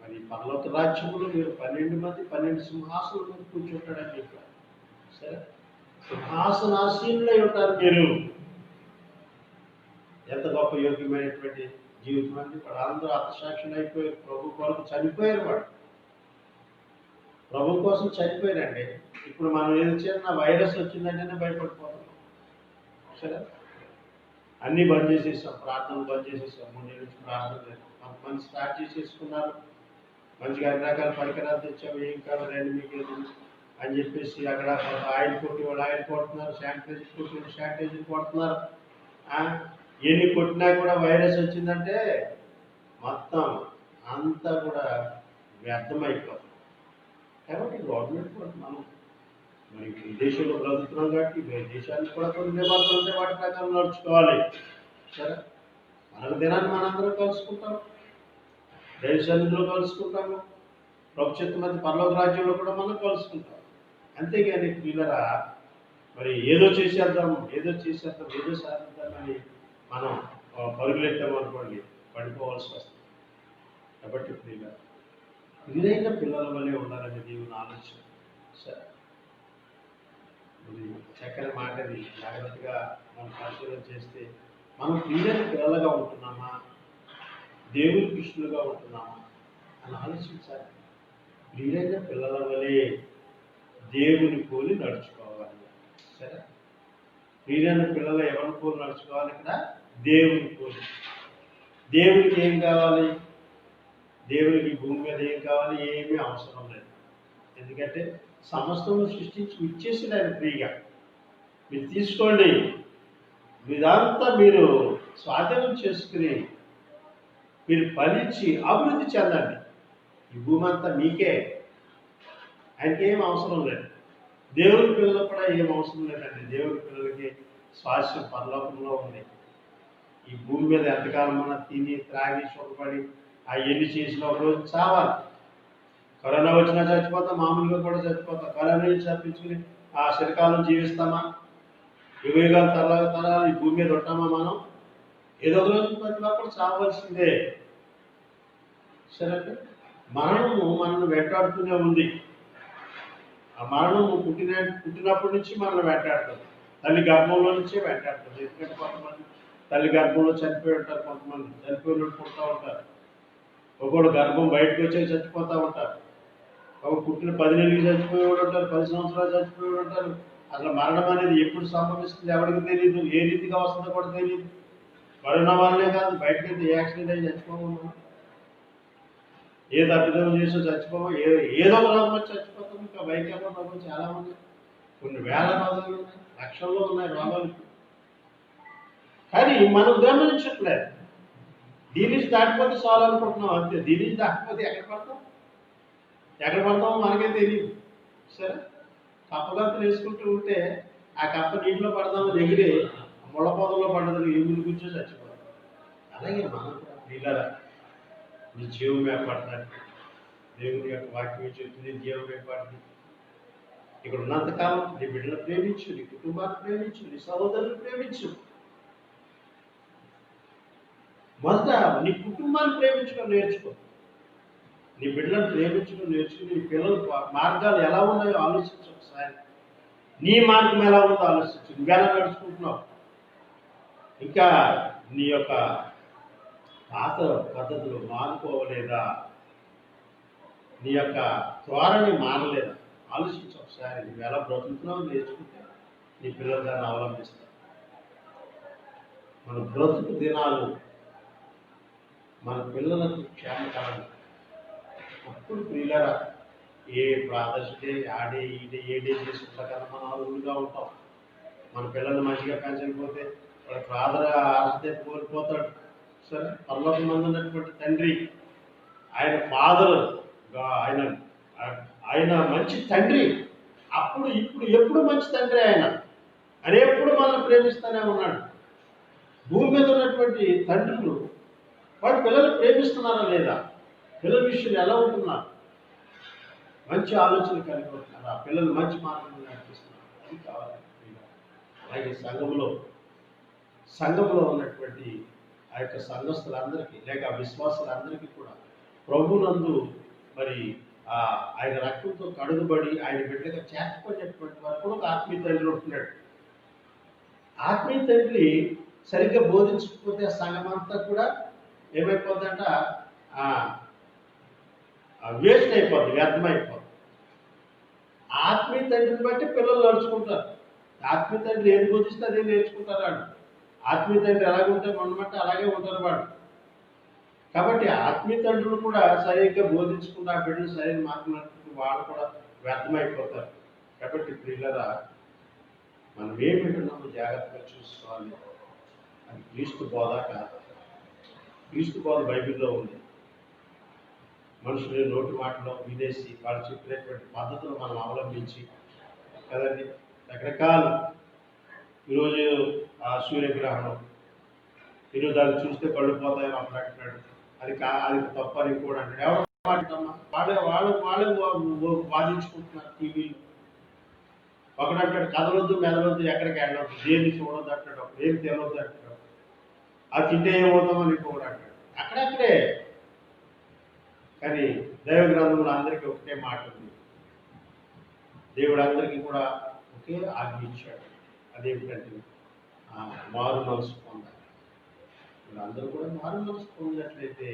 మరి పరలోక రాజ్యంలో మీరు 12 మంది 12 సింహాసనం మీద కూర్చుంటాడని చెప్పారు. సరే, సింహాసనాసీనులై ఉంటారు మీరు. ఎంత గొప్ప యోగ్యమైనటువంటి జీవితం అండి. వాళ్ళందరూ హతసాక్షులు అయిపోయారు, ప్రభు కొరకు చనిపోయారు. వాడు ప్రభు కోసం చనిపోయారండి. ఇప్పుడు మనం ఏది చిన్న వైరస్ వచ్చిందంటేనే భయపడిపోతున్నాం. సరే, అన్నీ బంద్ చేసేసాం, ప్రార్థనలు బంద్ చేసేసాం. 3 నెలల నుంచి ప్రార్థన లేదు. కొంతమంది స్టార్ట్ చేసేసుకున్నారు, మంచిగా అన్ని రకాల పరికరాలు తెచ్చాము, ఏం కాదు రండి మీకు అని చెప్పేసి అక్కడ ఆయిల్ కొట్టి వాళ్ళు ఆయిల్ కొడుతున్నారు, శానిటైజర్ కొట్టి వాళ్ళు శానిటైజర్ కొడుతున్నారు. ఎన్ని కొట్టినా కూడా వైరస్ వచ్చిందంటే మొత్తం అంతా కూడా వ్యర్థమైపోతుంది. కాబట్టి గవర్నమెంట్ కూడా మనం మరి విదేశంలో బ్రతుకుతున్నాం కాబట్టి దేశానికి కూడా కొన్ని నిబంధనలు ఉంటే వాటి ప్రకారం నడుచుకోవాలి. సరే, మనకు దినాన్ని మనందరం కలుసుకుంటాం, దైవ సన్నిధిలో కలుసుకుంటాము, ప్రభు చిత్తం మధ్య పరలోక రాజ్యంలో కూడా మనం కలుసుకుంటాం. అంతేగాని పిల్లరా మరి ఏదో చేసేద్దాం సాధిద్దామని మనం పరుగులెట్టాము అనుకోండి, పడిపోవాల్సి వస్తుంది. కాబట్టి పిల్లైన పిల్లల వల్లే ఉండాలని దేవుని ఆలోచన. సరే, చక్కని మాటది. జాగ్రత్తగా మనం పరిశీలన చేస్తే మనం పిల్లైన పిల్లలుగా ఉంటున్నామా, దేవుని కృష్ణులుగా ఉంటున్నామా అని ఆలోచించాలి. ప్రియులైన పిల్లల వలె దేవుని పోలి నడుచుకోవాలి. సరే, ప్రియులైన పిల్లలు ఎవరి పోలి నడుచుకోవాలి? ఇక్కడ దేవుని పోలి. దేవునికి ఏం కావాలి? దేవునికి భూమి మీద ఏం కావాలి? ఏమీ అవసరం లేదు. ఎందుకంటే సమస్తము సృష్టించి ఇచ్చేసింది ఆయన ఫ్రీగా. మీరు తీసుకోండి, ఇదంతా మీరు స్వాధీనం చేసుకుని మీరు ఫలించి అభివృద్ధి చెందండి. ఈ భూమి అంతా మీకే. ఆయనకి ఏం అవసరం లేదు. దేవుని పిల్లలకు కూడా ఏం అవసరం లేదండి. దేవుని పిల్లలకి స్వాస్థ్యం పరలోకంలో ఉంది. ఈ భూమి మీద ఎంతకాలం మనం తిని త్రాగి సుఖపడి ఆ ఎన్ని చేసిన ఒక రోజు చావాలి. కరోనా వచ్చినా చచ్చిపోతాం, మామూలుగా కూడా చచ్చిపోతాం. కరోనా నుంచి తప్పించుకుని ఆ శిరకాలం జీవిస్తామా? యుగయుగాల తరాలు ఈ భూమి మీద ఉంటామా మనం? ఏదో ఒక రోజు ప్రతి ఒక్కరు చావలసిందే. సరే, మరణము మనల్ని వెంటాడుతూనే ఉంది. ఆ మరణము పుట్టినప్పటి నుంచి మనల్ని వెంటాడుతుంది. తల్లి గర్భంలో నుంచే వెంటాడుతుంది. ఎందుకంటే కొంతమంది తల్లి గర్భంలో చనిపోయి ఉంటారు, కొంతమంది చనిపోయి పుడుతూ ఉంటారు, ఒకడు గర్భం బయటకు వచ్చే చచ్చిపోతూ ఉంటారు, ఒక పుట్టిన 10 నెలలకి చచ్చిపోయి ఉంటారు, 10 సంవత్సరాలు చచ్చిపోయి ఉంటారు. అసలు మరణం అనేది ఎప్పుడు సంభవిస్తుంది ఎవరికి తెలియదు, ఏ రీతిగా వస్తుందో కూడా తెలియదు. కరోనా వల్లే కాదు, బయటకైతే ఏ యాక్సిడెంట్ అయ్యి చచ్చిపోము, ఏ తప్పిదం చేసో చచ్చిపోము, ఏదో ఒక రోగం వచ్చి చచ్చిపోతాం. ఇంకా బయట రోగం చాలా మంది, కొన్ని వేల రోగాలు ఉన్నాయి, లక్షల్లో ఉన్నాయి రోగాలు. కానీ మనం గమనించట్లేదు. దీని నుంచి దాటిపోతే చాలు అనుకుంటున్నాం అంతే. దీని నుంచి దాటిపోతే ఎక్కడ పడతామో మనకే తెలియదు. సరే, కప్పగంతులు వేసుకుంటూ ఉంటే ఆ కప్ప నీటిలో పడదామని ఎగిరి ముళ్ళ పొదల్లో పడ్డది ఎగురు కూర్చొని చచ్చిపోతాం. అలాగే మనం కూడా నీళ్ళరా నీ జీవం ఏర్పడతాడు. దేవుని యొక్క వాక్యం చెప్తుంది, జీవం ఏర్పడుతుంది. ఇక్కడ ఉన్నంతకాలం నీ బిడ్డను ప్రేమించు, నీ కుటుంబాన్ని ప్రేమించు, నీ సహోదరుని ప్రేమించు. మొదట నీ కుటుంబాన్ని ప్రేమించడం నేర్చుకో, నీ బిడ్డలను ప్రేమించడం నేర్చుకుని నీ పిల్లల మార్గాలు ఎలా ఉన్నాయో ఆలోచించు. ఒకసారి నీ మార్గం ఎలా ఉందో ఆలోచించు. నువ్వెలా నడుచుకుంటున్నావు? ఇంకా నీ యొక్క పాత పద్ధతులు మారుకోవలేదా? నీ యొక్క త్వరని మారలేదా? ఆలోచించు ఒకసారి. నువ్వు ఎలా బ్రతుకుతున్నావు నేర్చుకుంటే నీ పిల్లలు దాన్ని అవలంబిస్తారు. మన బ్రతుకు దినాలు మన పిల్లలకు క్షేమకరం. అప్పుడు పిల్లరా ఏ ప్రాదర్శితే ఆడే ఈడే ఏడే చేసుకుంటా కదా మనం అరువులుగా ఉంటాం. మన పిల్లలు మంచిగా పెంచకపోతే వాళ్ళ ఫాదర్ ఆశతే కోల్పోతాడు. సరే, పరలోకమందు ఉన్నటువంటి తండ్రి ఆయన ఫాదర్, ఆయన ఆయన మంచి తండ్రి. అప్పుడు ఇప్పుడు ఎప్పుడు మంచి తండ్రి ఆయన ఎప్పుడు మనల్ని ప్రేమిస్తూనే ఉన్నాడు. భూమి మీద ఉన్నటువంటి తండ్రులు వాడి పిల్లలు ప్రేమిస్తున్నారా లేదా? పిల్లల విషయం ఎలా ఉంటున్నారు? మంచి ఆలోచనలు కలిగి ఉంటున్నారా? పిల్లలు మంచి మార్గంలో నడిపిస్తున్నారు. అది కావాలి. అలాగే సంఘంలో ఉన్నటువంటి ఆ యొక్క సంఘస్థులందరికీ లేక విశ్వాసులందరికీ కూడా ప్రభునందు మరి ఆయన రక్తంతో కడుగుబడి ఆయన బిడ్డగా చేర్చుకునేటువంటి వారు కూడా ఒక ఆత్మీయ తండ్రి ఉంటున్నాడు. ఆత్మీయ తండ్రి సరిగ్గా బోధించకపోతే ఆ సంఘం అంతా కూడా ఏమైపోతుందంట, వేస్ట్ అయిపోద్ది, వ్యర్థమైపోద్ది. ఆత్మీయ తండ్రిని బట్టి పిల్లలు నడుచుకుంటారు. ఆత్మీయ తండ్రి ఏది బోధిస్తే అదే నేర్చుకుంటారు వాళ్ళు. ఆత్మీయ తండ్రి ఎలాగుంటే ఉండమంటే అలాగే ఉంటారు వాళ్ళు. కాబట్టి ఆత్మీయ తండ్రులు కూడా సరిగ్గా బోధించుకుంటే ఆ బిడ్డలు సరైన మార్గం నడుచుకుంటే వాళ్ళు కూడా వ్యర్థమైపోతారు. కాబట్టి పిల్లల మనం ఏం వింటున్నామో జాగ్రత్తగా చూసుకోవాలి. అది క్రీస్తు బోధ కాదు. క్రీస్తు బోధ బైబిల్లో ఉంది. మనుషులు నోటి మాటలో విదేశీ వాళ్ళు చెప్పినటువంటి పద్ధతులు మనం అవలంబించి కదండి రకరకాలు. ఈరోజు సూర్యగ్రహణం, ఈరోజు దాన్ని చూస్తే కళ్ళు పోతాయని అప్పుడు అంటున్నాడు. అది తప్పని కూడా అంటాడు. ఎవరు మాట్లాడమ్మా? వాళ్ళే వాదించుకుంటున్నారు టీవీలు. ఒకడంటాడు కదలొద్దు, మెదలొద్దు, ఎక్కడికి వెళ్ళొద్దు, దేన్ని చూడొద్దు అంటాడు, ఏం తెలియద్దు అంటాడు. అది తింటే ఏమవుతామని ఇంకొకటి అంటాడు. అక్కడక్కడే. కానీ దైవ గ్రంథంలో అందరికీ ఒకటే మాట ఉంది. దేవుడు అందరికీ కూడా ఒకే ఆజ్ఞ ఇచ్చాడు. అదేమిటంటే మారు మనసు పొందాలి. వీళ్ళందరూ కూడా మారు మనసు పొందినట్లయితే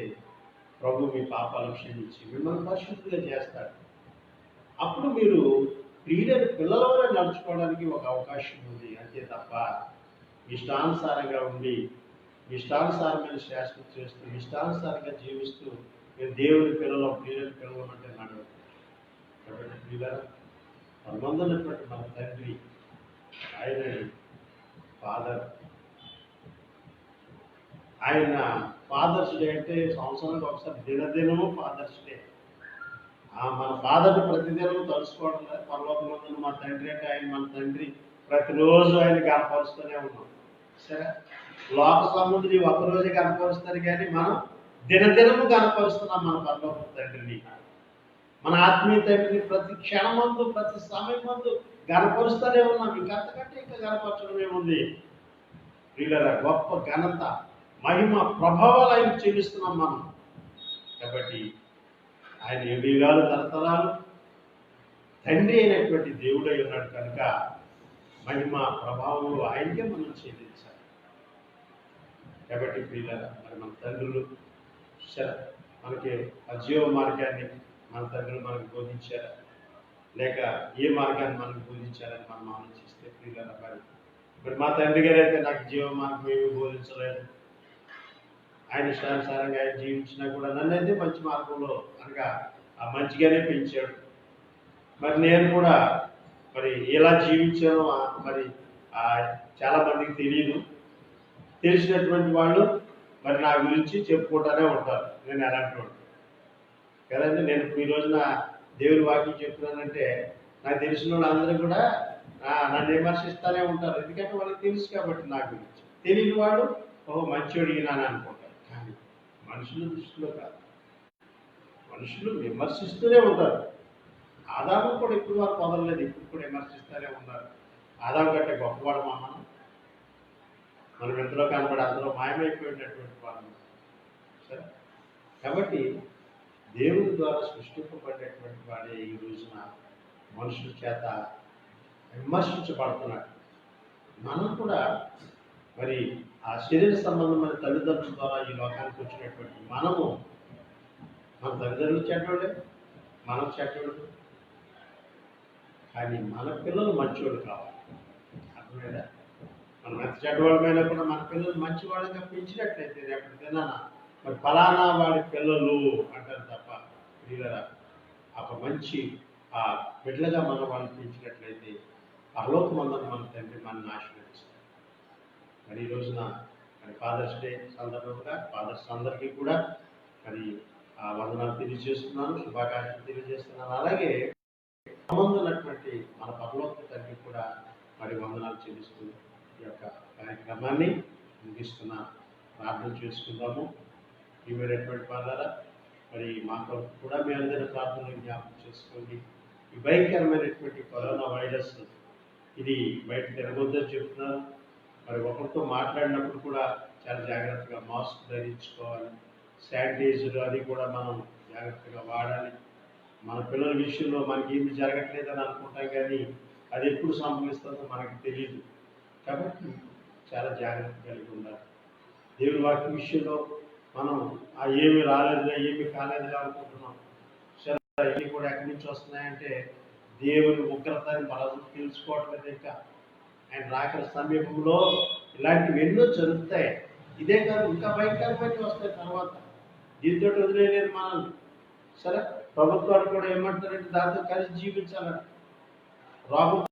ప్రభు మీ పాపాలు క్షమించి మిమ్మల్ని పరిశుద్ధిగా చేస్తాడు. అప్పుడు మీరు ప్రియులైన పిల్లల వల్ల నడుచుకోవడానికి ఒక అవకాశం ఉంది. అంతే తప్ప ఇష్టానుసారంగా ఉండి ఇష్టానుసారమైన శాసనం చేస్తూ ఇష్టానుసారంగా జీవిస్తూ మీరు దేవుని పిల్లలు ప్రియులైన పిల్లలు అంటే నడవదు. కాబట్టి ప్రియులారా, మనమందున్నటువంటి మన తండ్రి ఆయన ఫాదర్. ఆయన ఫాదర్స్ డే అంటే సంవత్సరానికి ఒకసారి దినదినము ఫాదర్స్ డే. మన ఫాదర్ని ప్రతిదినం తలుసుకోవడం లేదు. పర్వతమందున మా తండ్రి అంటే ఆయన మన తండ్రి. ప్రతిరోజు ఆయన కనపరుస్తూనే ఉన్నాం. సరే, లోక సంబంధులు ఒక్కరోజే కనపరుస్తారు, కానీ మనం దినదినము కనపరుస్తున్నాం మన పరలోక తండ్రిని. మన ఆత్మీయ తండ్రిని ప్రతి క్షణమందు ప్రతి సమయమందు గనపరుస్తూనే ఉన్నాం. ఇంకంతకంటే ఇంకా గనపరచడం ఏముంది? వీళ్ళ గొప్ప ఘనత, మహిమ, ప్రభావాలు ఆయనకు చెల్లిస్తున్నాం మనం. కాబట్టి ఆయన యుగాలు తరతరాలు తండ్రి అయినటువంటి దేవుడై ఉన్నాడు కనుక మహిమ ప్రభావంలో ఆయనకే మనం చెల్లించాలి. కాబట్టి ప్రియులారా, మరి మన తండ్రులు మనకి ఆ జీవ మార్గాన్ని మన తండ్రులు మనకు బోధించారా, లేక ఏ మార్గాన్ని మనకు బోధించారని మనం ఆలోచిస్తే ప్రియులారా, మరి మా తండ్రి గారు అయితే నాకు జీవ మార్గం ఏమీ బోధించలేదు. ఆయన ఇష్టానుసారంగా ఆయన జీవించినా కూడా నన్నైతే మంచి మార్గంలో అనగా ఆ మంచిగానే పెంచాడు. మరి నేను కూడా మరి ఎలా జీవించానో మరి చాలా మందికి తెలియదు. తెలిసినటువంటి వాళ్ళు మరి నా గురించి చెప్పుకుంటూనే ఉంటారు నేను ఎలాంటి వాడు కదండి. నేను ఈ రోజున దేవుని వాక్యం చెప్తున్నానంటే నాకు తెలిసిన వాళ్ళు అందరూ కూడా నన్ను విమర్శిస్తూనే ఉంటారు. ఎందుకంటే వాళ్ళకి తెలుసు కాబట్టి నా గురించి. తెలియని వాడు మంచోడు ఈయన అనుకుంటారు. కానీ మనుషుల దృష్టిలో కాదు, మనుషులు విమర్శిస్తూనే ఉంటారు. ఆదాము కూడా ఇప్పుడు వారు పొదలలేదు, ఇప్పుడు కూడా విమర్శిస్తూనే ఉన్నారు. ఆదాము కంటే గొప్పవాడు మనం ఎంతలో కనబడి అందులో మాయమైపోయినటువంటి వాళ్ళు. సరే, కాబట్టి దేవుని ద్వారా సృష్టింపబడినటువంటి వాడే ఈ రోజున మనుషుల చేత విమర్శించబడుతున్నాడు. మనం కూడా మరి ఆ శరీర సంబంధమైన తల్లిదండ్రుల ద్వారా ఈ లోకానికి వచ్చినటువంటి మనము మన తల్లిదండ్రులు చెడ్డోళ్ళే, మనం చెడ్డోళ్ళు. కానీ మన పిల్లలు మంచివాళ్ళు కావాలి. అర్థమైందా? మనం ఎంత చెడ్డవాళ్ళమైనా కూడా మన పిల్లలు మంచివాళ్ళగా పెంచినట్లయితే రేపటి దినాన మరి ఫలానా వాడి పిల్లలు అంటారు తప్ప ప్రియులరా, ఒక మంచి ఆ బిడ్డలుగా మనం వాళ్ళని పెంచినట్లయితే పరలోకమందున మన తండ్రి మనల్ని ఆశీర్వదిస్తారు. మరి ఈ రోజున మరి ఫాదర్స్ డే సందర్భంగా ఫాదర్స్ అందరికీ కూడా మరి వందనాలు తెలియజేస్తున్నాను, శుభాకాంక్షలు తెలియజేస్తున్నాను. అలాగే సంబంధమైనటువంటి మన పరలోక తండ్రి కూడా మరి వందనాలు చెల్లిస్తూ ఈ యొక్క కార్యక్రమాన్ని ముగిస్తున్నాను. ప్రార్థన చేసుకుందాము. ప్రియమైనటువంటి వాళ్ళారా, మరి మా కొరకు కూడా మీ అందరి ప్రార్థనలు జ్ఞాపకం చేసుకోండి. ఈ భయంకరమైనటువంటి కరోనా వైరస్ ఇది బయట తిరగొద్దని చెప్తున్నారు. మరి ఒకరితో మాట్లాడినప్పుడు కూడా చాలా జాగ్రత్తగా మాస్క్ ధరించుకోవాలి. శానిటైజర్ అది కూడా మనం జాగ్రత్తగా వాడాలి. మన పిల్లల విషయంలో మనకి ఏమి జరగట్లేదని అనుకుంటాం, కానీ అది ఎప్పుడు సంభవిస్తుందో మనకు తెలియదు. కాబట్టి చాలా జాగ్రత్త కలిగి ఉండాలి. దేవుని వాక్య విషయంలో మనం ఏమి రాలేదులే, ఏమి కాలేదులే అనుకుంటున్నాం. సరే, ఇవి కూడా ఎక్కడి నుంచి వస్తున్నాయంటే దేవుని ఉగ్రతని మనం తెలుసుకోవట్లేదు. ఇంకా ఆయన రాకడ సమీపంలో ఇలాంటివి ఎన్నో జరుగుతాయి. ఇదే కాదు, ఇంకా భయంకరమైనవి వస్తాయి తర్వాత. దీంతో వదిలేలేదు మనల్ని. సరే, ప్రభుత్వాలు కూడా ఏమంటారంటే దాంతో కలిసి జీవించాలని. రోగం